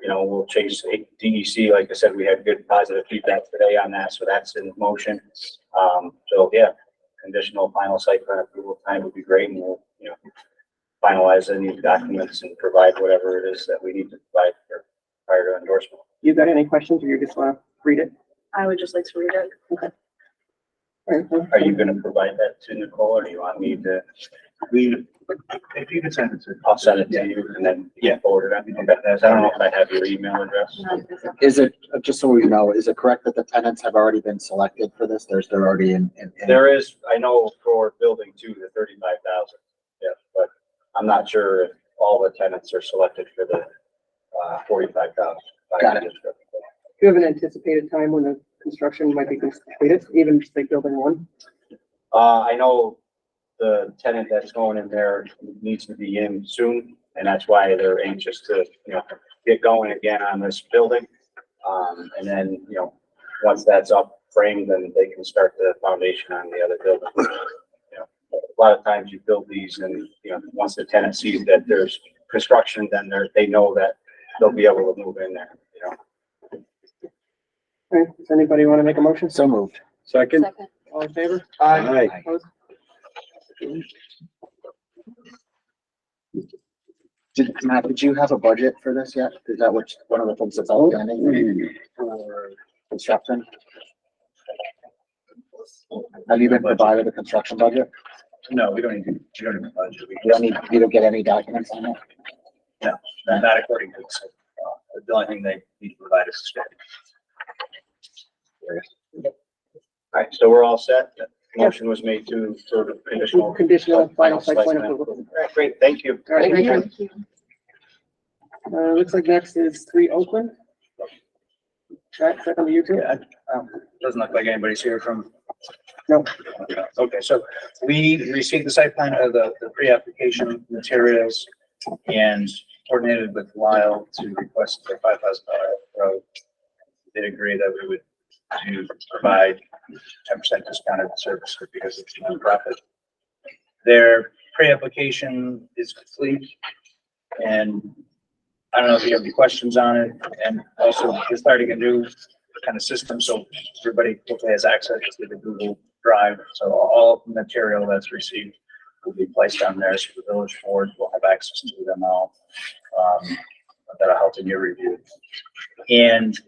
We'll change DEC. Like I said, we had good positive feedback today on that, so that's in motion. So yeah, conditional final site plan approval time would be great, and we'll, finalize any documents and provide whatever it is that we need to provide prior to endorsement. You got any questions, or you just want to read it? I would just like to read it. Okay. All right. Are you going to provide that to Nicole, or do you want me to? If you can send it to, I'll send it to you and then forward it on. Okay. I don't know if I have your email address. Is it, just so we know, is it correct that the tenants have already been selected for this? They're already in? There is, I know for building 2, the 35,000. Yeah, but I'm not sure if all the tenants are selected for the 45,000. Got it. Do you have an anticipated time when the construction might be completed, even just like building 1? I know the tenant that's going in there needs to be in soon, and that's why they're anxious to, get going again on this building. And then, once that's up framed, then they can start the foundation on the other building. A lot of times you build these and, once the tenant sees that there's construction, then they know that they'll be able to move in there, All right, does anybody want to make a motion? So moved. Second? All in favor? Aye. Opposed? Matt, did you have a budget for this yet? Is that one of the things that's outstanding for construction? Have you been provided a construction budget? no, we don't need a budget. You don't get any documents on it? No, not according to the site. The only thing they need to provide is a schedule. so we're all set. The motion was made to sort of conditional. Conditional final site plan approval. All right, great, thank you. All right, thank you. Looks like next is 3 Oakland. Jack, second to you too. Yeah, doesn't look like anybody's here from. No. Okay, so we received the site plan, the pre-application materials and coordinated with Lyle to request a $5,000 road. They agree that we would to provide 10% discounted service because it's nonprofit. Their pre-application is complete, and I don't know if you have any questions on it. And also, we're starting a new kind of system, so everybody hopefully has access to the Google Drive. So all material that's received will be placed on there, so the village board will have access to them all. That'll help in your review. And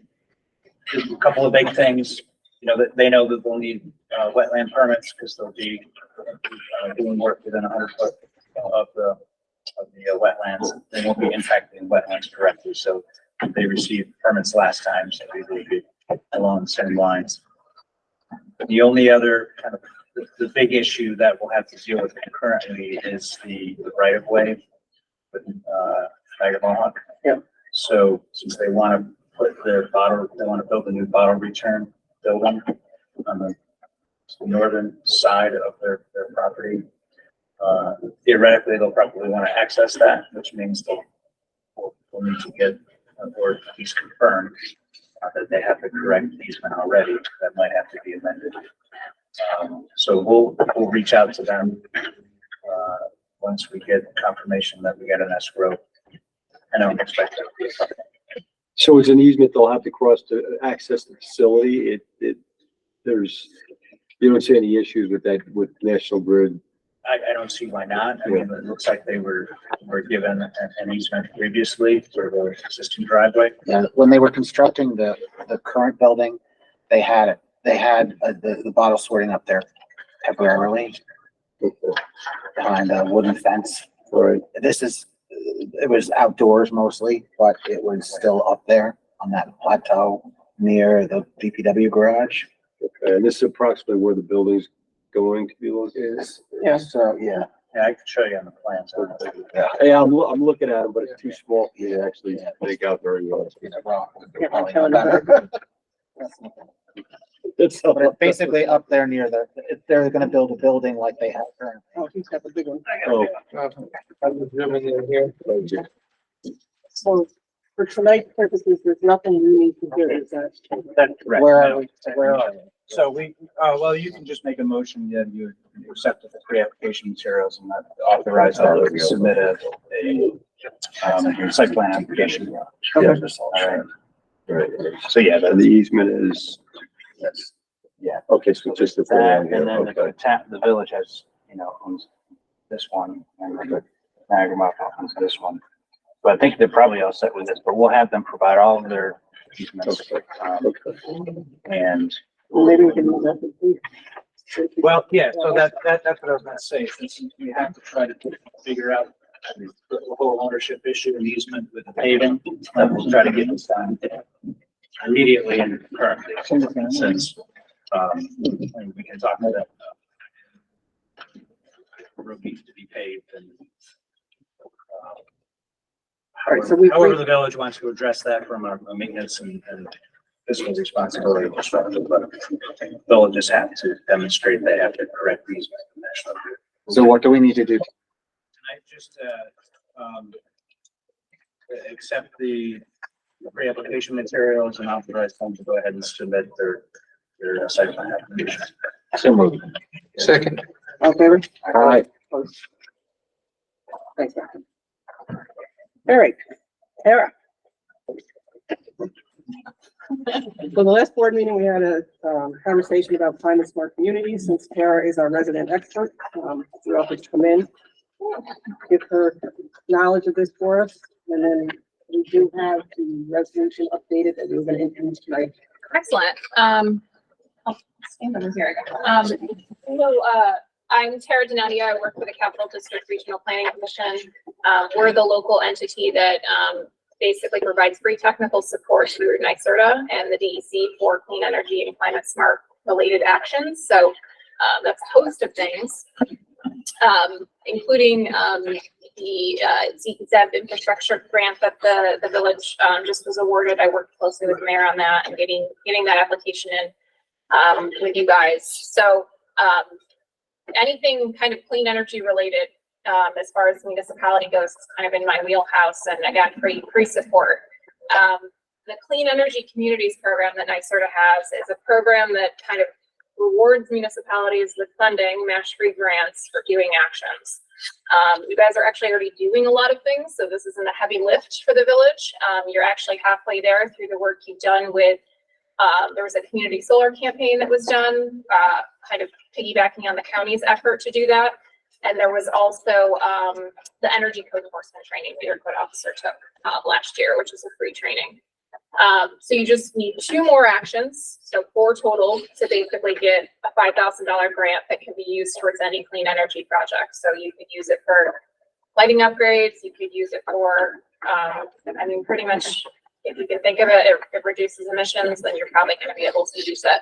just a couple of big things, you know, that they know that they'll need wetland permits because they'll be doing work within 100 foot of the wetlands. They won't be impacting wetlands directly, so they received permits last time, so they will be along the same lines. The only other kind of the big issue that we'll have to deal with concurrently is the right of way with Tiger Mohawk. Yeah. So since they want to put their bottle, they want to build a new bottle return building on the northern side of their property. Theoretically, they'll probably want to access that, which means they'll need to get or at least confirm that they have the correct easement already. That might have to be amended. So we'll reach out to them once we get confirmation that we get an escrow. I don't expect that to be a problem. So it's an easement they'll have to cross to access the facility. You don't see any issues with that with National Grid? I don't see why not. I mean, it looks like they were given an easement previously for the existing driveway. Yeah, when they were constructing the current building, they had the bottle sorting up there temporarily behind a wooden fence. Right. It was outdoors mostly, but it was still up there on that plateau near the DPW garage. Okay, and this is approximately where the building's going to be located? Yeah, so, yeah. Yeah, I can show you on the plans. Yeah, I'm looking at it, but it's too small for me to actually make out very well. It's But it's basically up there near they're gonna build a building like they have currently. Oh, he's got the big one. Oh. So for tonight's purposes, there's nothing we need to do. Is that? That's correct. Where are we? Where are we? So well, you can just make a motion that you accept the pre-application materials and that authorize that to submit a site plan application. Yeah. All right. Right. So yeah, And the easement is, that's, yeah. okay, so just the. That, and then the village has, owns this one, and the Niagara Mohawk owns this one. But I think they're probably all set with this, but we'll have them provide all of their easements. And Maybe we can move that. well, yeah, so that's what I was gonna say, since we have to try to figure out the whole ownership issue and easement with the paving, we'll try to get this done immediately and currently, since, we can talk about that. Road needs to be paved and. All right, so However, the village wants to address that from a maintenance and fiscal responsibility perspective, but they'll just have to demonstrate they have the correct easement. So what do we need to do? Tonight, just, accept the pre-application materials and authorize them to go ahead and submit their site plan application. So moved. Second. All in favor? All right. Thanks, Matthew. All right, Tara. So the last board meeting, we had a conversation about climate smart communities. Since Tara is our resident expert, we offered to come in, give her knowledge of this for us, and then we do have the resolution updated that we were going to introduce tonight. Excellent. Stand over here. I'm Tara Donadio. I work for the Capital District Regional Planning Commission. We're the local entity that basically provides free technical support through NYSERDA and the DEC for clean energy and climate smart related actions. So that's a host of things, including the ZEB infrastructure grant that the village just was awarded. I worked closely with the mayor on that and getting that application in with you guys. So anything kind of clean energy related as far as municipality goes is kind of in my wheelhouse, and again, free support. The Clean Energy Communities program that NYSERDA has is a program that kind of rewards municipalities with funding, match-free grants for doing actions. You guys are actually already doing a lot of things, so this isn't a heavy lift for the village. You're actually halfway there through the work you've done with, there was a community solar campaign that was done, kind of piggybacking on the county's effort to do that. And there was also the energy code enforcement training that your code officer took last year, which was a free training. So you just need 2 more actions, so 4 total, to basically get a $5,000 grant that can be used towards any clean energy project. So you could use it for lighting upgrades, you could use it for, I mean, pretty much, if you can think of it, it reduces emissions, then you're probably going to be able to use it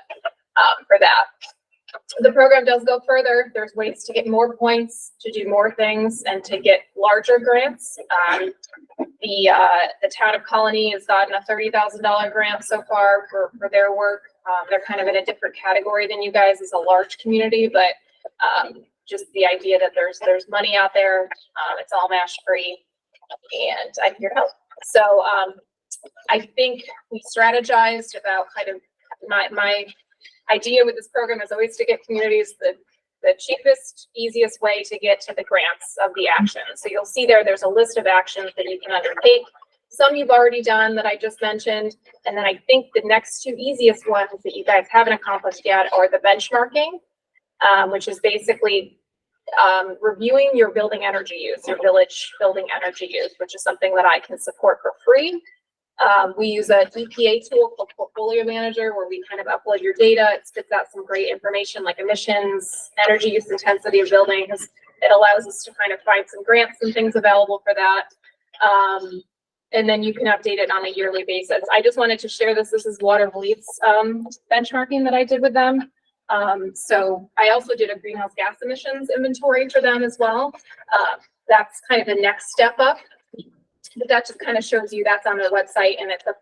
for that. The program does go further. There's ways to get more points, to do more things, and to get larger grants. The town of Colony has gotten a $30,000 grant so far for their work. They're kind of in a different category than you guys as a large community, but just the idea that there's money out there, it's all match free, and I'm here to help. So I think we strategized about kind of my idea with this program is always to get communities the cheapest, easiest way to get to the grants of the action. So you'll see there's a list of actions that you can undertake. Some you've already done that I just mentioned. And then I think the next 2 easiest ones that you guys haven't accomplished yet are the benchmarking, which is basically reviewing your building energy use, your village building energy use, which is something that I can support for free. We use a EPA tool called Portfolio Manager, where we kind of upload your data. It spits out some great information like emissions, energy use intensity of buildings. It allows us to kind of find some grants and things available for that. And then you can update it on a yearly basis. I just wanted to share this. This is Water Beliefs benchmarking that I did with them. So I also did a greenhouse gas emissions inventory for them as well. That's kind of the next step up. But that just kind of shows you that's on their website, and it's a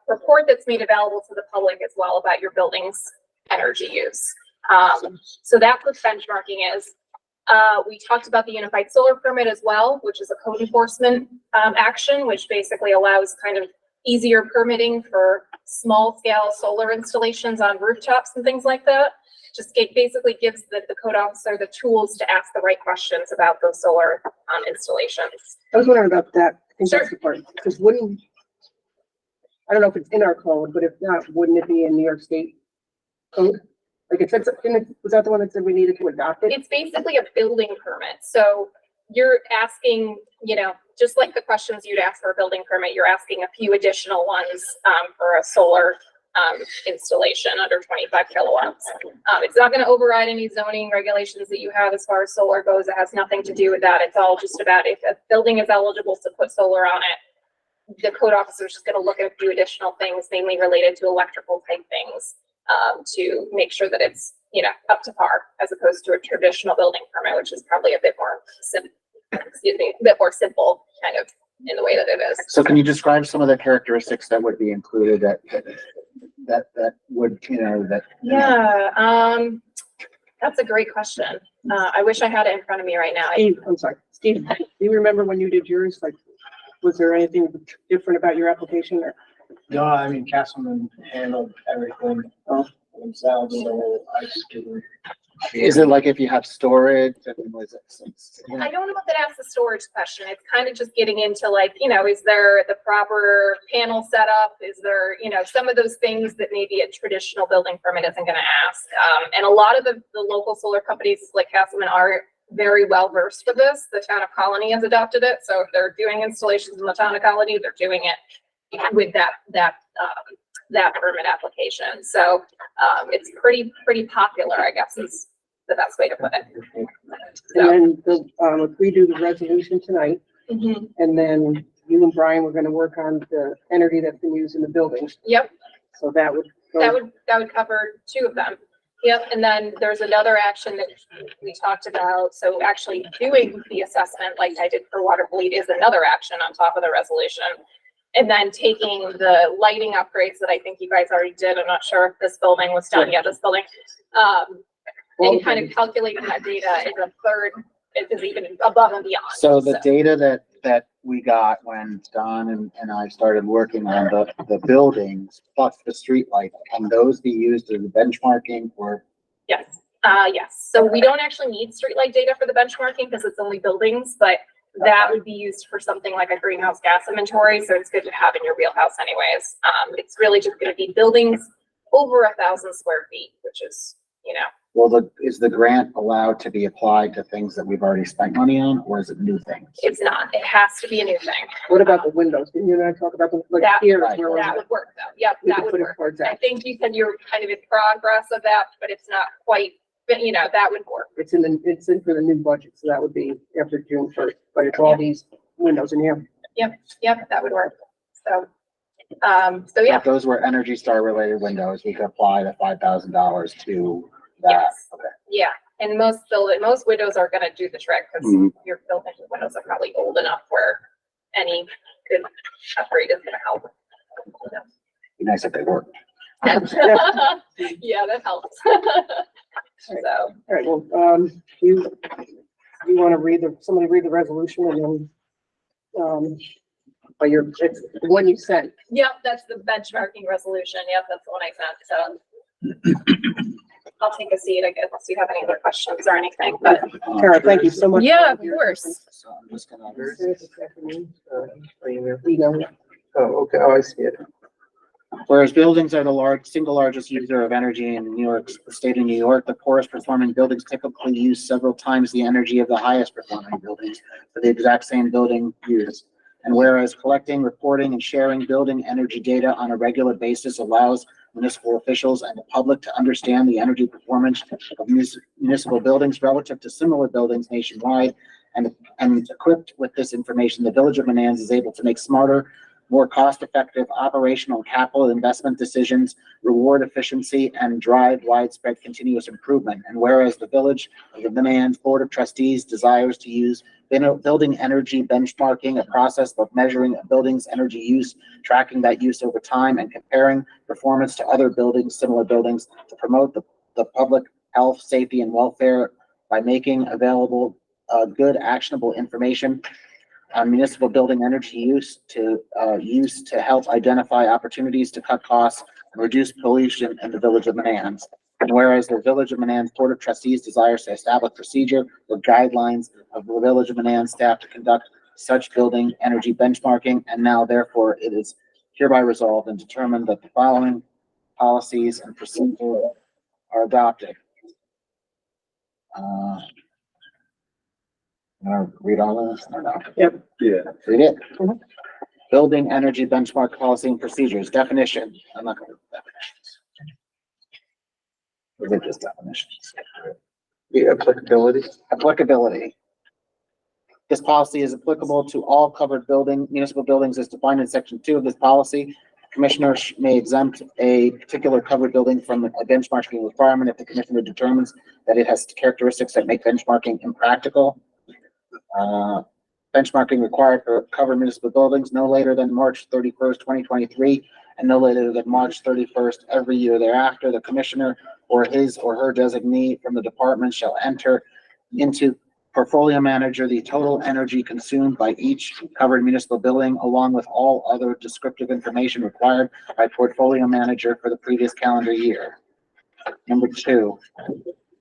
report that's made available to the public as well about your building's energy use. So that's what benchmarking is. We talked about the unified solar permit as well, which is a code enforcement action, which basically allows kind of easier permitting for small scale solar installations on rooftops and things like that. Just basically gives the code officer the tools to ask the right questions about those solar installations. I was wondering about that. I think Sure. that's the part, because I don't know if it's in our code, but if not, wouldn't it be in New York State code? Like it said, was that the one that said we needed to adopt it? It's basically a building permit. So you're asking, just like the questions you'd ask for a building permit, you're asking a few additional ones for a solar installation under 25 kilowatts. It's not going to override any zoning regulations that you have as far as solar goes. It has nothing to do with that. It's all just about if a building is eligible to put solar on it, the code officer is just going to look at a few additional things, mainly related to electrical type things, to make sure that it's, up to par, as opposed to a traditional building permit, which is probably a bit more simple kind of in the way that it is. So can you describe some of the characteristics that would be included that would, Yeah, that's a great question. I wish I had it in front of me right now. Steve, I'm sorry. Steve, do you remember when you did yours? Like, was there anything different about your application or? No, I mean, Castleman handled everything themselves, so I just didn't. is it like if you have storage? I don't know if that asks the storage question. It's kind of just getting into like, is there the proper panel setup? Is there, some of those things that maybe a traditional building permit isn't going to ask. And a lot of the local solar companies like Castleman are very well versed with this. The town of Colony has adopted it. So if they're doing installations in the town of Colony, they're doing it with that permit application. So it's pretty popular, I guess, is the best way to put it. So. And then if we do the resolution tonight, Mm-hmm. and then you and Brian were gonna work on the energy that's been used in the buildings, Yep, so that would. go- that would cover two of them. Yep, and then there's another action that we talked about, so actually doing the assessment like I did for water bleed is another action on top of the resolution. And then taking the lighting upgrades that I think you guys already did, I'm not sure if this building was done yet, this building. And kind of calculating that data is a third, it is even above and beyond. So the data that we got when Don and I started working on the buildings plus the streetlight, can those be used as benchmarking or? Yes, yes. So we don't actually need streetlight data for the benchmarking because it's only buildings, but that would be used for something like a greenhouse gas inventory. So it's good to have in your wheelhouse anyways. It's really just gonna be buildings over 1,000 square feet, which is, you know, Well, is the grant allowed to be applied to things that we've already spent money on, or is it new things? it's not, it has to be a new thing. What about the windows? Didn't you and I talk about the, like, That, here? that is where we're- would work though. Yep, we that could would put it work. towards I that. think you said you're kind of in progress of that, but it's not quite, but you know, that would work. It's in for the new budget, so that would be after June 1st, but it's all these windows in here. Yep, that would work. So, so yeah, If those were Energy Star related windows, we could apply the $5,000 to that. yes, Okay. yeah. And most windows are gonna do the trick because Mhm. your building windows are probably old enough where any good upgrade is gonna help. Be nice if they worked. Yeah, that helps. So, All right, well, you want to somebody read the resolution and then, but it's the one you sent. yep, that's the benchmarking resolution. Yep, that's the one I sent. So I'll take a seat, I guess, unless you have any other questions or anything, but Tara, thank you so much. yeah, of course. So I'm just gonna. Oh, okay, oh, I see it. Whereas buildings are the single largest user of energy in New York, the state of New York, the poorest performing buildings typically use several times the energy of the highest performing buildings for the exact same building use. And whereas collecting, reporting, and sharing building energy data on a regular basis allows municipal officials and the public to understand the energy performance of municipal buildings relative to similar buildings nationwide. And equipped with this information, the Village of Menands is able to make smarter, more cost-effective operational and capital investment decisions, reward efficiency, and drive widespread continuous improvement. And whereas the Village of the Menands Board of Trustees desires to use building energy benchmarking, a process of measuring a building's energy use, tracking that use over time, and comparing performance to other buildings, similar buildings, to promote the public health, safety, and welfare by making available good actionable information on municipal building energy use to help identify opportunities to cut costs and reduce pollution in the Village of Menands. And whereas the Village of Menands Board of Trustees desires to establish procedure or guidelines of the Village of Menands staff to conduct such building energy benchmarking, and now therefore it is hereby resolved and determined that the following policies and procedures are adopted. Read all of this? Or no? Yep. Yeah. Read it. Building energy benchmark policy and procedures, definition. I'm not gonna do definitions. Those are just definitions. The applicability. Applicability. This policy is applicable to all covered municipal buildings as defined in section 2 of this policy. Commissioners may exempt a particular covered building from a benchmarking requirement if the commissioner determines that it has characteristics that make benchmarking impractical. Benchmarking required for covered municipal buildings no later than March 31st, 2023, and no later than March 31st every year thereafter. The commissioner or his or her designee from the department shall enter into portfolio manager the total energy consumed by each covered municipal building, along with all other descriptive information required by portfolio manager for the previous calendar year. Number 2.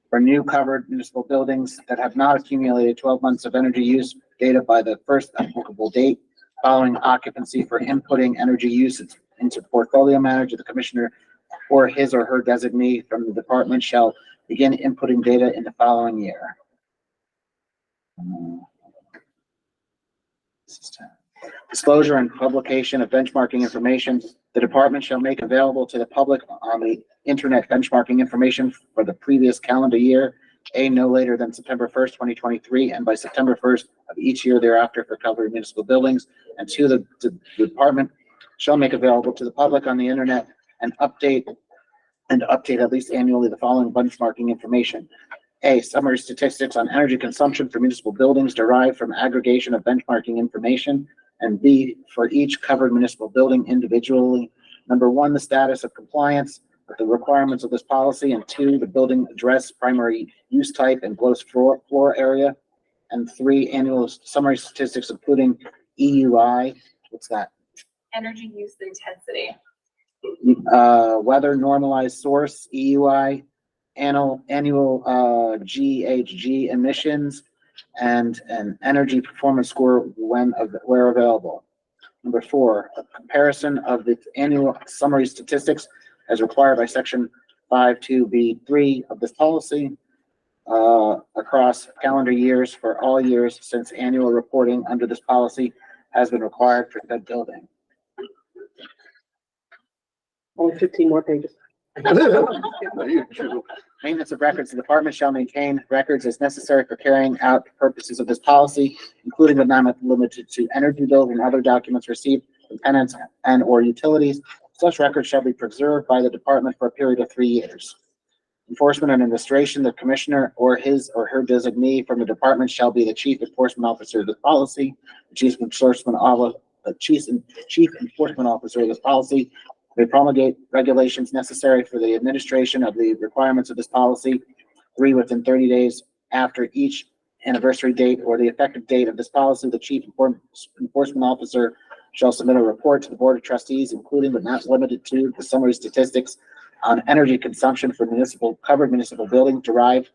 For new covered municipal buildings that have not accumulated 12 months of energy use data by the first applicable date following occupancy for inputting energy use into portfolio manager, the commissioner or his or her designee from the department shall begin inputting data in the following year. Disclosure and publication of benchmarking information. The department shall make available to the public on the internet benchmarking information for the previous calendar year. A, no later than September 1st, 2023, and by September 1st of each year thereafter for covered municipal buildings. And two, the department shall make available to the public on the internet and update at least annually the following benchmarking information. A, summary statistics on energy consumption for municipal buildings derived from aggregation of benchmarking information. And B, for each covered municipal building individually. Number one, the status of compliance with the requirements of this policy. And two, the building address, primary use type, and gross floor area. And three, annual summary statistics including EUI. What's that? Energy use intensity. Weather normalized source, EUI, annual GHG emissions, and an energy performance score where available. Number four, a comparison of the annual summary statistics as required by section 52B3 of this policy across calendar years for all years since annual reporting under this policy has been required for said building. Only 15 more pages. Maintenance of records. The department shall maintain records as necessary for carrying out the purposes of this policy, including but not limited to energy bills and other documents received from tenants and or utilities. Such records shall be preserved by the department for a period of 3 years. Enforcement and administration, the commissioner or his or her designee from the department shall be the chief enforcement officer of the policy. The chief enforcement officer of this policy may promulgate regulations necessary for the administration of the requirements of this policy. 3, within 30 days after each anniversary date or the effective date of this policy, the chief enforcement officer shall submit a report to the Board of Trustees, including but not limited to the summary statistics on energy consumption for covered municipal building derived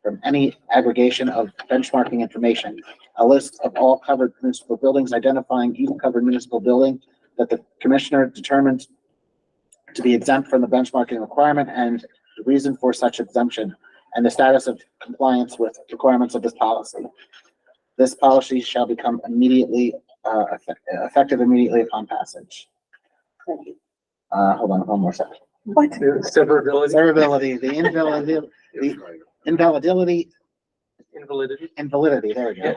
from any aggregation of benchmarking information. A list of all covered municipal buildings identifying each covered municipal building that the commissioner determines to be exempt from the benchmarking requirement and the reason for such exemption and the status of compliance with requirements of this policy. This policy shall become immediately effective immediately upon passage. Thank you. Hold on one more second. What? Severability, the invalidity, there we go.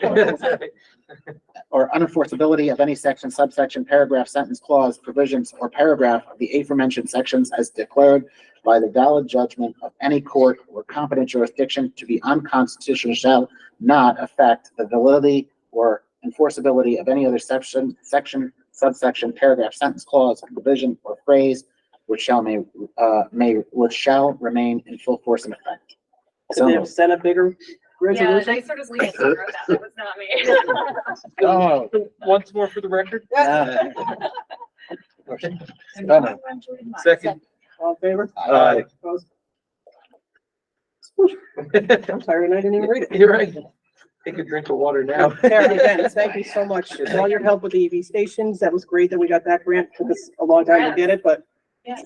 Or unenforceability of any section, subsection, paragraph, sentence, clause, provisions, or paragraph of the aforementioned sections as declared by the valid judgment of any court or competent jurisdiction to be unconstitutional shall not affect the validity or enforceability of any other section, subsection, paragraph, sentence, clause, provision, or phrase which shall remain in full force and effect. So they've sent a bigger Yeah, resolution? they sort of leave it that. That was not me. Oh. Once more for the record? Second. All in favor? Aye. Opposed? I'm sorry, and I didn't even read it. You're right. Take a drink of water now. Karen, again, thank you so much for all your help with the EV stations. That was great that we got that grant. Took us a long time to get it, but, Yeah.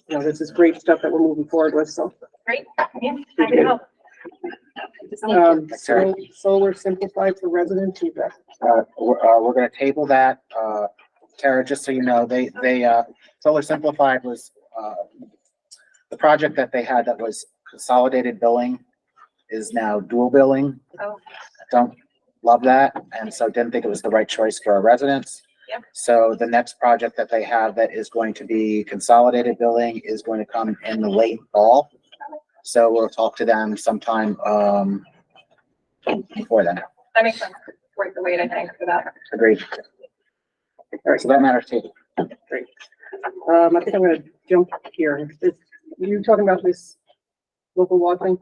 this is great stuff that we're moving forward with, so. Great. Yeah, happy to help. Solar simplified for residents, you bet. We're gonna table that. Tara, just so you know, Solar Simplified was, the project that they had that was consolidated billing is now dual billing. Oh. Don't love that, and so didn't think it was the right choice for our residents. Yep. So the next project that they have that is going to be consolidated billing is going to come in the late fall. So we'll talk to them sometime, before then. That makes sense. Worth the wait, I think, for that. Agreed. All right, so that matters too. Great. I think I'm gonna jump here. Were you talking about this local law thing?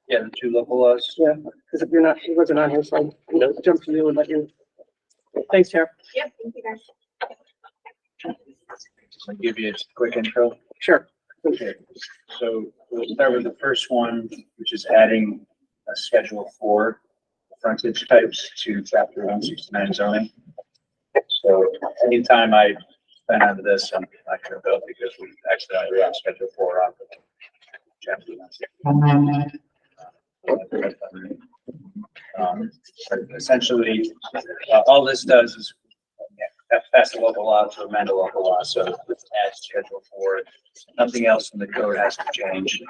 Yeah, the 2 local laws. Yeah, because if you're not, he wasn't on here, so I'm gonna jump to you and let you. Thanks, Chair. Yep, thank you guys. I'll give you a quick intro. Sure. Okay, so we'll start with the first one, which is adding a Schedule 4 frontage types to Chapter 169 zoning. So anytime I spend on this, I'm not gonna vote because we accidentally wrote Schedule 4 off of Chapter 169. Essentially, all this does is pass a local law to amend a local law, so it adds Schedule 4. Nothing else in the code has to change.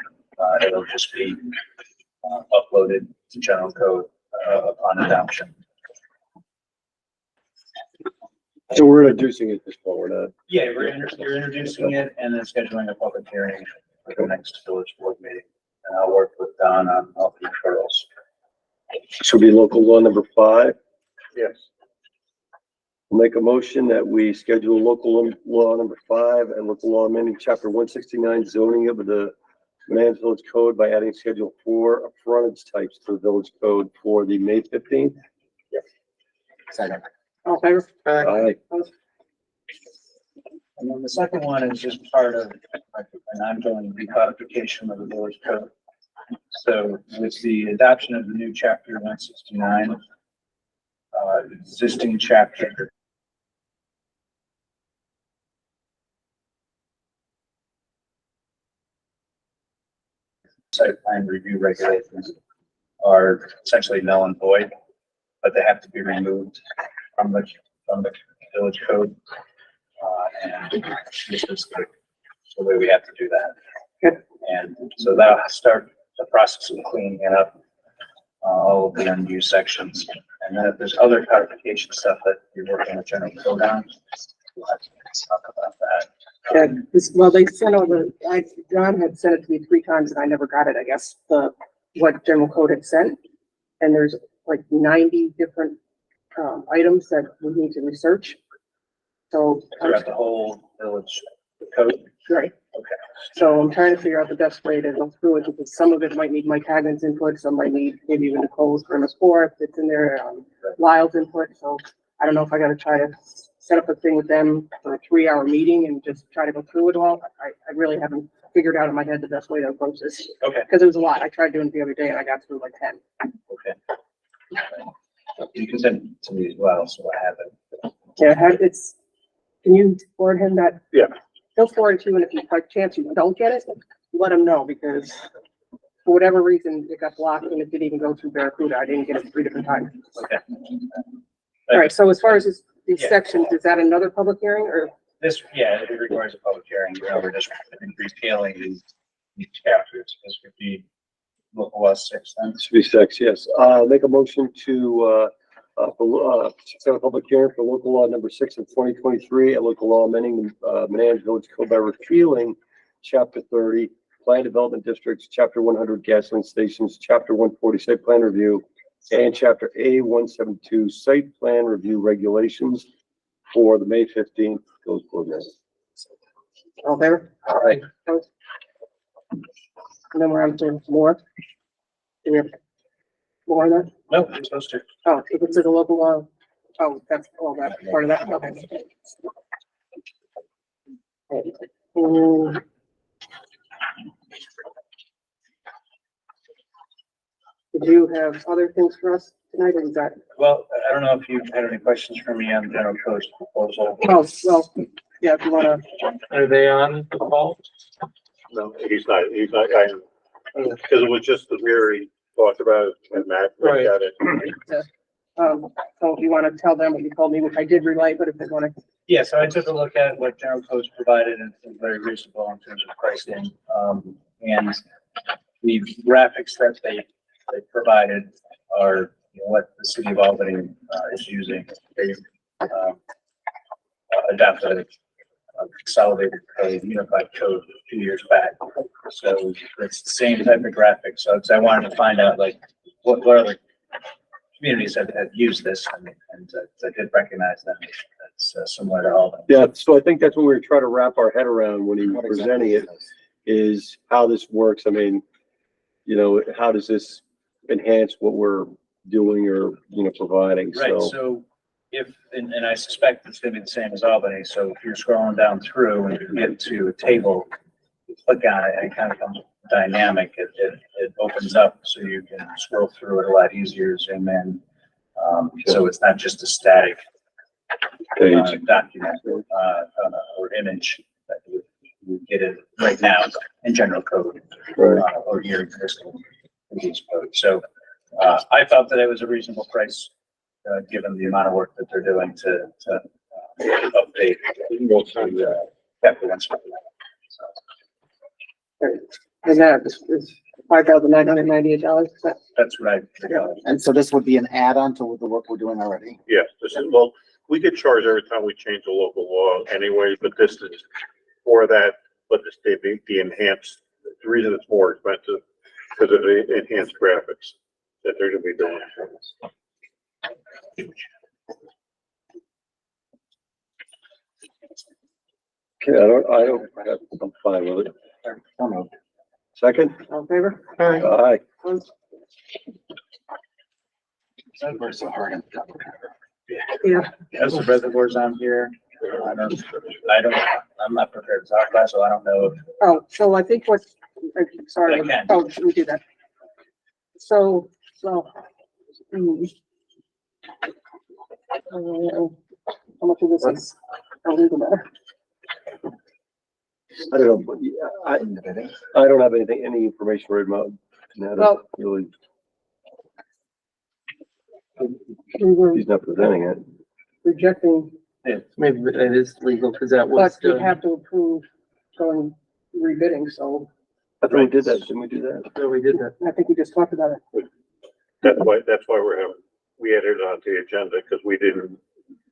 It'll just be uploaded to general code, upon adoption. So we're introducing it this fall, we're not. Yeah, you're introducing it and then scheduling a public hearing for the next village board meeting. And I'll work with Don on all the referrals. Should be local law number 5. Yes. Make a motion that we schedule local law number 5 and local law amending chapter 169 zoning of the Menands Village Code by adding schedule 4 of frontage types to the village code for the May 15th. Second. All in favor? Aye. And then the second one is just part of an ongoing recodification of the village code. So with the adoption of the new chapter 169, existing chapter site plan review regulations are essentially null and void, but they have to be removed from the village code. And this is the way we have to do that. And so that'll start the process of cleaning it up, all of the unused sections. And then if there's other codification stuff that you're working with general code on, we'll have to talk about that. Well, they sent over, John had sent it to me 3 times and I never got it, I guess, what general code had sent. And there's like 90 different, items that we need to research. So. Throughout the whole village code? Right. Okay. So I'm trying to figure out the best way to go through it, because some of it might need Mike Hagan's input, some might need maybe even Nicole's for MS4 if it's in there, Lyle's input. So I don't know if I gotta try to set up a thing with them for a 3-hour meeting and just try to go through it all. I really haven't figured out in my head the best way to approach this. Okay. Because it was a lot. I tried doing it the other day and I got through like 10. Okay. You can send it to me as well, so I have it. Yeah, can you forward him that? Yeah. He'll forward it to you, and if you, by chance you don't get it, let him know, because for whatever reason, it got blocked and it didn't even go through Barracuda. I didn't get it 3 different times. Okay. All right, so as far as these Yeah. sections, is that another public hearing or? This, yeah, it requires a public hearing. We're just repealing these chapters. This would be local law 6 then. Should be 6, yes. Make a motion to, set a public hearing for local law number 6 of 2023 and local law amending Menands Village Code by repealing chapter 30, plan development districts, chapter 100 gasoline stations, chapter 140 site plan review, and chapter A172 site plan review regulations for the May 15th village board meeting. All there? All right. And then we're on to more. Do we have more on that? No, I'm supposed to. Oh, if it's a local law, that's all that part of that, okay. Did you have other things for us tonight, or is that? Well, I don't know if you had any questions for me on general code's proposal. Oh, well, yeah, if you wanna. Are they on the call? No, he's not, because it was just the mirror he talked about and Matt looked at it. So if you wanna tell them what you told me, which I did relay, but if they wanna. Yeah, so I took a look at what general code's provided and it's very reasonable in terms of pricing. And the graphics that they provided are what the city of Albany is using. They adopted a consolidated code, unified code a few years back. So it's the same type of graphics. So I wanted to find out like what other communities have used this, and I did recognize that it's similar to Albany. Yeah, so I think that's what we were trying to wrap our head around when he was presenting it, is how this works. I mean, how does this enhance what we're doing or, providing? Right, so and I suspect it's gonna be the same as Albany, so if you're scrolling down through and you get to a table, you click on it and it kind of becomes dynamic. It opens up so you can scroll through it a lot easier, zoom in. So it's not just a static document or image that you get it right now in general code or your existing code. So I thought that it was a reasonable price given the amount of work that they're doing to update chapter 1. And that is $5,998, is that? That's right. And so this would be an add-on to the work we're doing already? Yes, this is, well, we get charged every time we change a local law anyway, but this is for that, but this, the enhanced, the reason it's more expensive, because of the enhanced graphics that they're gonna be doing. Okay, I'm fine with it. Second? All in favor? Aye. We're so hard on. Yeah. As the reservoirs on here, I'm not prepared to talk about, it, so I don't know if Oh, so I think what's, sorry, I can. oh, we do that. So, how much of this is? I'll leave it there. I don't know, but yeah, I don't have any information right about. Well- Really, We were he's not presenting it. rejecting, Maybe it is legal because that but was, we have to approve going rebidding, so I thought we did that, didn't we do that? so we did that. I think we just talked about it. That's why we're having, we added it onto the agenda, because we didn't,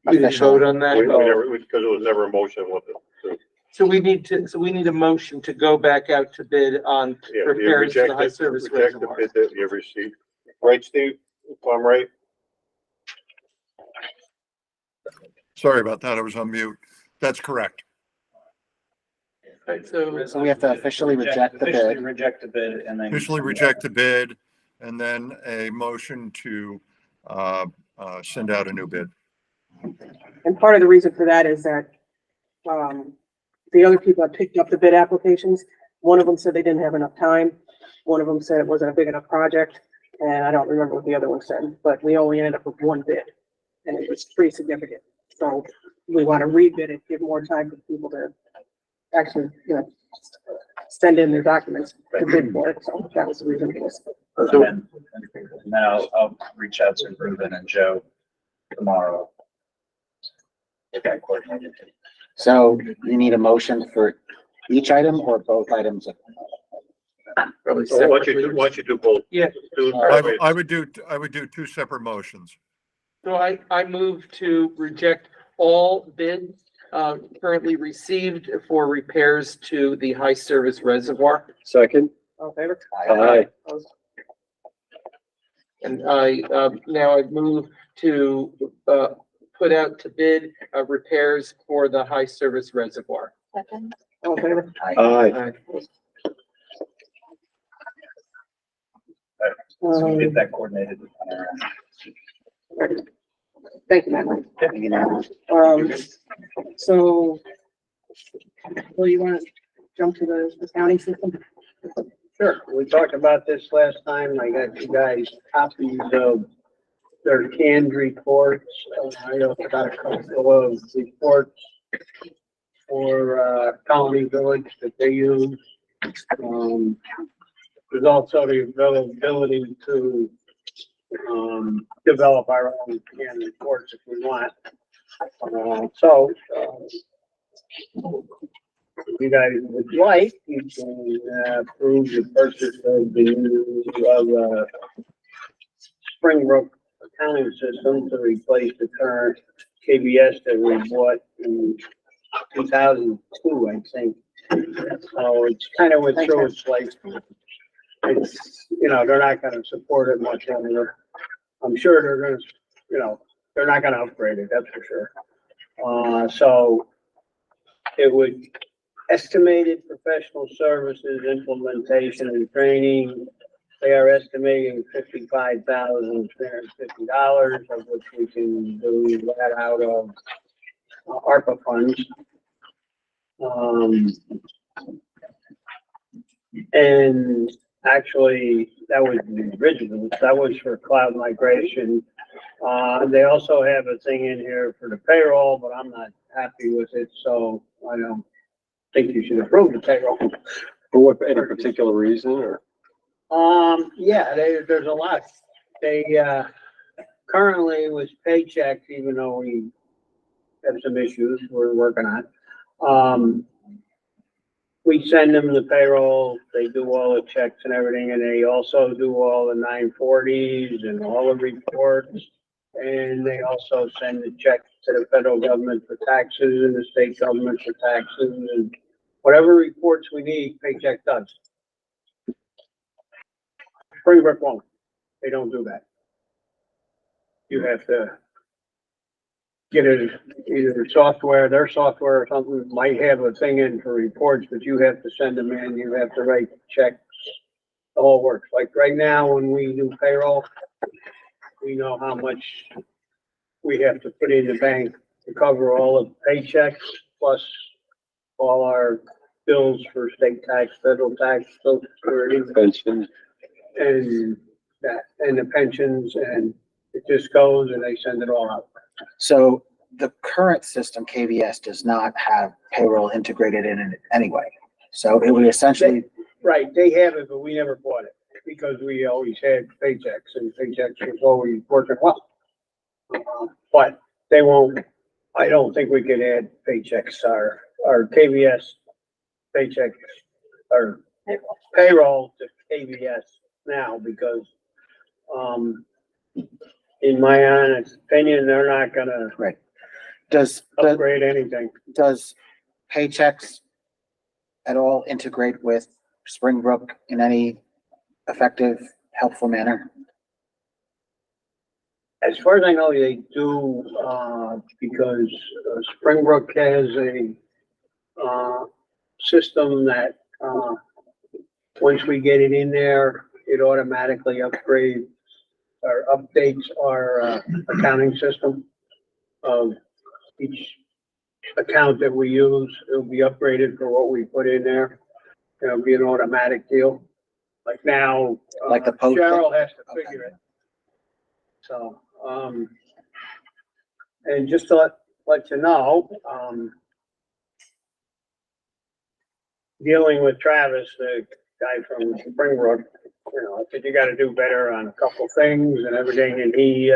We didn't vote on that. we never, because it was never a motion with it. So we need a motion to go back out to bid on Yeah, you repairs to the reject high it, service reject the reservoir. bid that you received. Right, Steve? If I'm right? Sorry about that. I was on mute. That's correct. Right, so So we have to officially reject the officially bid. reject the bid and then. Officially reject the bid and then a motion to send out a new bid. And part of the reason for that is that, the other people had picked up the bid applications. One of them said they didn't have enough time. One of them said it wasn't a big enough project. And I don't remember what the other one said, but we only ended up with one bid. And it was pretty significant. So we want to rebid it, give more time for people to actually, send in their documents to bid for it. So that was the reason for this. And then I'll reach out to Ruben and Joe tomorrow. Get that coordinated. So you need a motion for each item or both items? probably So why don't you separately. why don't you do both? Yeah. Do it I that way. I would do two separate motions. So I move to reject all bids currently received for repairs to the high service reservoir. Second? All in favor? Aye. And now I move to put out to bid repairs for the high service reservoir. Second. All in favor? Aye. So we get that coordinated. Thank you, Matt. So, well, you want to jump to the county system? Sure, we talked about this last time. I got you guys copies of their canned reports. I also got a couple of reports for Colony Village that they use. There's also the availability to develop our own canned reports if we want. If you guys would like, you can approve the purchase of the Springbrook accounting system to replace the current KBS that we bought in 2002, I think. So it's kind of went through its life. It's, they're not gonna support it much longer. I'm sure they're gonna, they're not gonna upgrade it, that's for sure. So it would estimated professional services, implementation and training. They are estimating $55,350, of which we can do that out of ARPA funds. And actually, that was the original. That was for cloud migration. They also have a thing in here for the payroll, but I'm not happy with it, so I don't think you should approve the payroll. For what, any particular reason or? Yeah, there's a lot. They, currently with paychecks, even though we have some issues we're working on, we send them the payroll, they do all the checks and everything, and they also do all the 940s and all the reports. And they also send the checks to the federal government for taxes and the state government for taxes and whatever reports we need, Paycheck does. Springbrook won't. They don't do that. You have to get it, either software, their software or something might have a thing in for reports, but you have to send them in, you have to write checks. The whole works. Like right now, when we do payroll, we know how much we have to put in the bank to cover all the paychecks plus all our bills for state tax, federal tax, social security. Pension. And that, and the pensions, and it just goes and they send it all out. So the current system, KVS, does not have payroll integrated in it anyway. So it would essentially. Right, they have it, but we never bought it because we always had paychecks and paychecks was always working well. But they won't, I don't think we could add paychecks, our KVS paychecks or payroll to KVS now because, in my honest opinion, they're not gonna Right. Does upgrade anything. Does Paychecks at all integrate with Springbrook in any effective, helpful manner? As far as I know, they do, because Springbrook has a, system that, once we get it in there, it automatically upgrades or updates our, accounting system of each account that we use. It'll be upgraded for what we put in there. It'll be an automatic deal. Like now, Like the post. Cheryl has to figure it. So, and just to let you know, dealing with Travis, the guy from Springbrook, you know, I said you gotta do better on a couple things and everything, and he,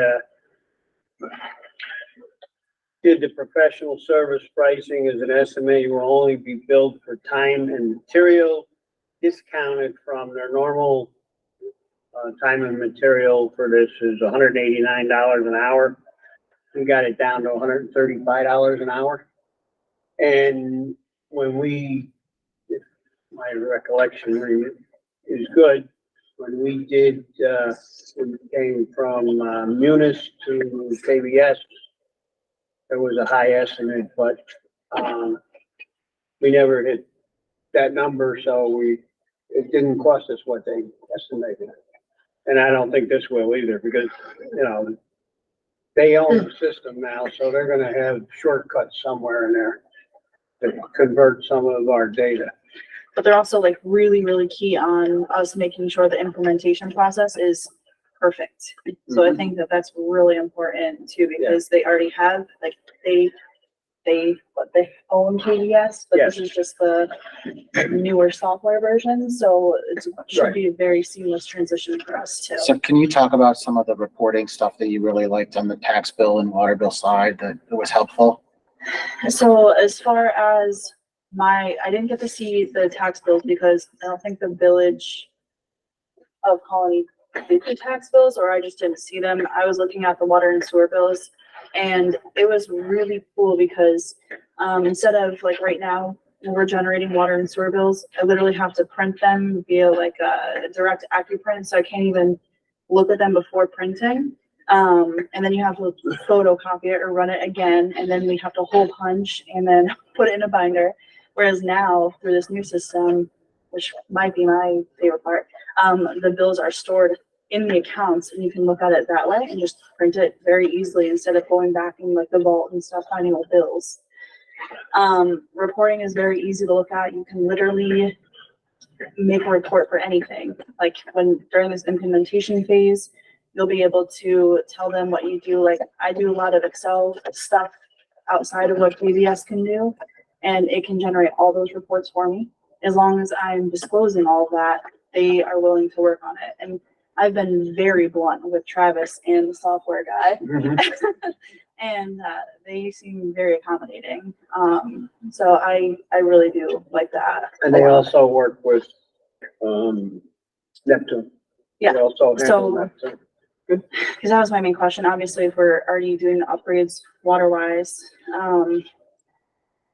did the professional service pricing as an estimate. You will only be billed for time and material discounted from their normal time and material for this is $189 an hour. We got it down to $135 an hour. And when we, if my recollection is good, when we did, we came from Munis to KBS, there was a high estimate, but we never hit that number, so it didn't cost us what they estimated. And I don't think this will either, because, you know, they own the system now, so they're gonna have shortcuts somewhere in there to convert some of our data. But they're also like really, really key on us making sure the implementation process is perfect. So I think that that's really important too, because they already have, like, they own KVS, but this is just the newer software version, so it should be a very seamless transition for us too. So can you talk about some of the reporting stuff that you really liked on the tax bill and water bill side that was helpful? So as far as I didn't get to see the tax bills because I don't think the village of Colony did the tax bills, or I just didn't see them. I was looking at the water and sewer bills, and it was really cool because instead of like right now, when we're generating water and sewer bills, I literally have to print them via like a direct AccuPrint, so I can't even look at them before printing. And then you have to photocopy it or run it again, and then we have to hole punch and then put it in a binder. Whereas now, through this new system, which might be my favorite part, the bills are stored in the accounts, and you can look at it that way and just print it very easily instead of going back in like the vault and stuff, finding old bills. Reporting is very easy to look at. You can literally make a report for anything. Like during this implementation phase, you'll be able to tell them what you do. Like I do a lot of Excel stuff outside of what KVS can do, and it can generate all those reports for me. As long as I'm disclosing all of that, they are willing to work on it. And I've been very blunt with Travis and the software guy. And, they seem very accommodating. So I really do like that. And they also work with, Neptune. Yeah, They also handle so- Neptune. Because that was my main question. Obviously, if we're already doing the upgrades water wise,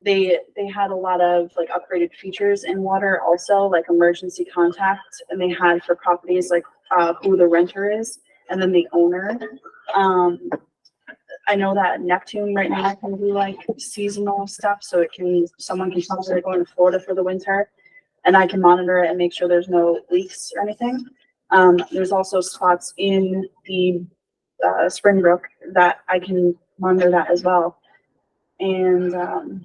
they had a lot of like upgraded features in water also, like emergency contact, and they had for properties like who the renter is and then the owner. I know that Neptune right now can do like seasonal stuff, so someone can tell me they're going to Florida for the winter, and I can monitor it and make sure there's no leaks or anything. There's also spots in the Springbrook that I can monitor that as well. And And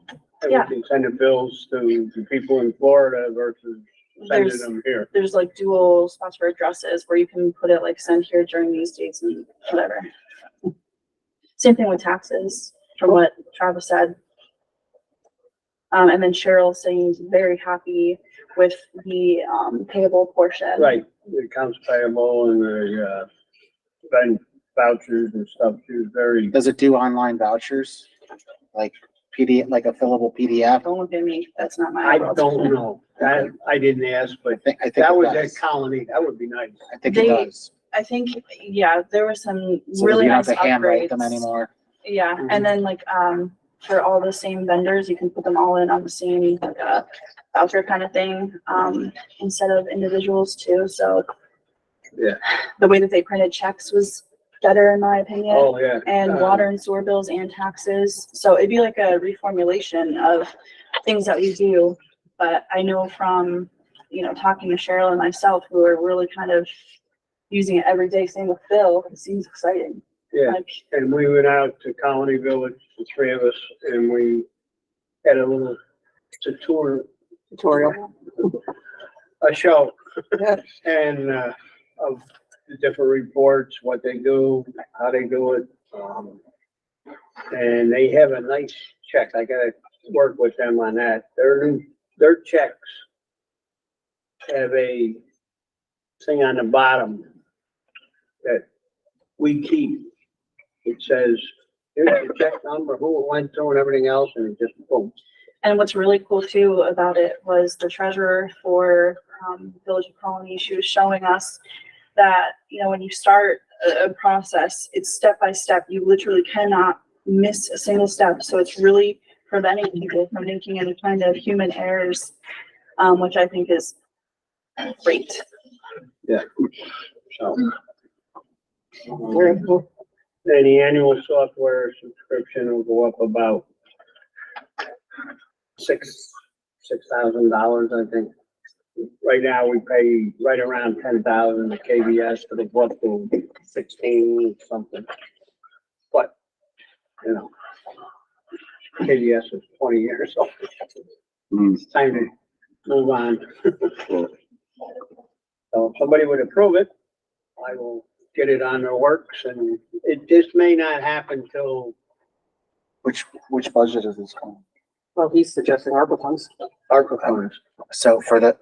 yeah. we can send the bills to the people in Florida versus sending There's- them here. there's like dual spots for addresses where you can put it like send here during these dates and whatever. Same thing with taxes, from what Travis said. And then Cheryl seems very happy with the payable portion. Right, the accounts payable and the, bank vouchers and stuff, she was very. Does it do online vouchers? Like like a fillable PDF? Don't look at me, that's not my. I don't know, that, I didn't ask, but I think that it was does. at Colony, that would be nice. I think it They- does. I think, yeah, there were some So really you don't nice have to handwrite them upgrades. anymore. Yeah, and then like, for all the same vendors, you can put them all in on the same, like, voucher kind of thing, instead of individuals too, so. Yeah. The way that they printed checks was better in my opinion. Oh, yeah. And water and sewer bills and taxes, so it'd be like a reformulation of things that we do. But I know from, talking to Cheryl and myself, who are really kind of using it every day, same with Phil, it seems exciting. Yeah, Like, and we went out to Colony Village, the three of us, and we had a little Tutorial. a show. And, of the different reports, what they do, how they do it. And they have a nice check. I gotta work with them on that. Their checks have a thing on the bottom that we keep. It says, here's the check number, who it went to and everything else, and it just boom. And what's really cool too about it was the treasurer for Village of Colony, she was showing us that, when you start a process, it's step by step. You literally cannot miss a single step. So it's really preventing people from making any kind of human errors, which I think is great. Yeah. So. Then the annual software subscription will go up about $6,000, I think. Right now, we pay right around 10,000 to KBS, but it'll go up to 16 something. But, KBS is 20 years old. It's time to move on. So if somebody would approve it, I will get it on their works, and it just may not happen till. Which budget is this on? Well, he's suggesting ARPA funds. ARPA funds. So for the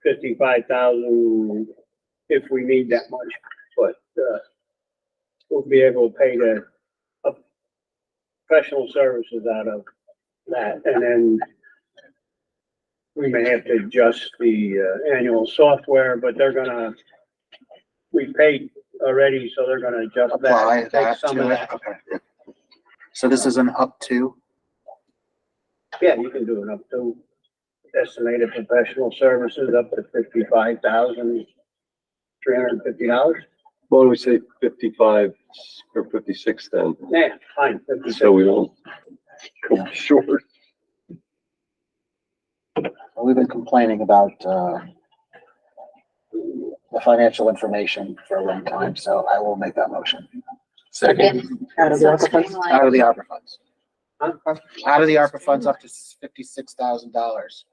55,000, if we need that much, but, we'll be able to pay the professional services out of that, and then we may have to adjust the, annual software, but we paid already, so they're gonna adjust apply that, take that some of to it? that. Okay. So this is an up to? Yeah, you can do it up to estimated professional services up to $55,350. Why don't we say 55 or 56 then? Yeah, fine. 56. So we don't go short. We've been complaining about, the financial information for a long time, so I will make that motion. Second. Out of the ARPA funds. Out of the ARPA funds. Huh? Out of the ARPA funds up to $56,000.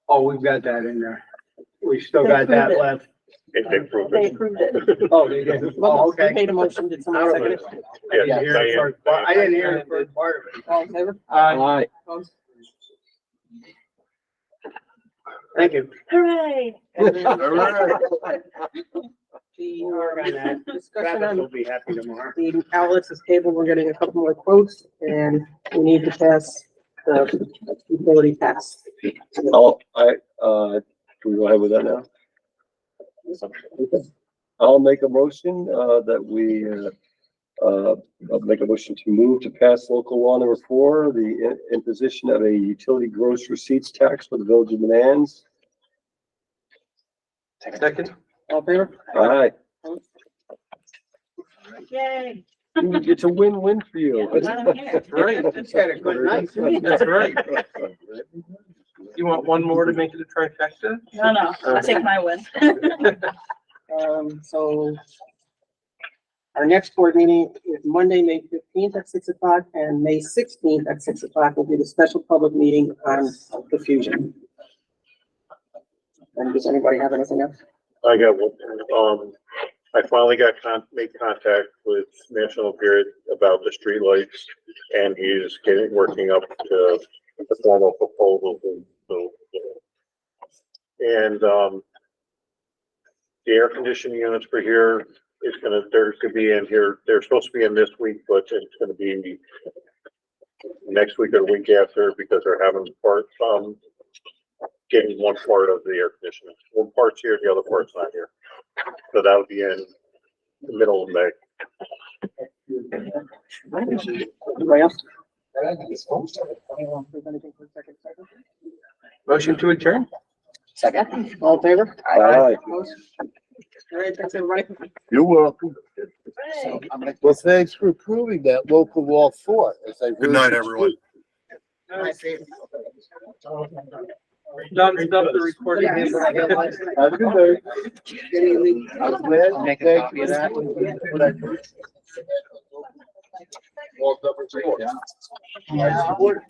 Oh, we've got that in there. We still got that left. They approved They it. approved it. Oh, they did. Well, Oh, they okay. made a motion, did someone second it? I didn't hear the first part. I didn't hear the first part of it. All in favor? Aye. Opposed? Thank you. Hooray! the discussion Travis will on be happy tomorrow. the outlets is tabled. We're getting a couple more quotes and we need to pass the utility tax. Oh, can we go ahead with that now? I'll make a motion, that we, I'll make a motion to move to pass local law number 4, the imposition of a utility gross receipts tax for the village of Menands. Second. All in favor? Aye. Yay. It's a win-win for you. That's right. It's had a good night. That's right. You want one more to make it a trifecta? No, I'll take my win. So our next board meeting is Monday, May 15th at 6 o'clock, and May 16th at 6 o'clock will be the special public meeting on the fusion. And does anybody have anything else? I got one. I finally made contact with National Grid about the streetlights, and he's working up to the formal proposal. And, the air conditioning units for here is they're gonna be in here, they're supposed to be in this week, but it's gonna be next week or the week after, because they're having parts, getting one part of the air conditioning. One part's here, the other part's not here. So that'll be in the middle of May. Anybody else? Motion to adjourn? Second. All in favor? Aye. Opposed? All right, thanks, everybody. You're welcome. So I'm gonna. Well, thanks for approving that local law 4. Good night, everyone. Done, stop the recording. Have a good day. I'm glad. Make a Thank copy you of that. for that. Well, number 4.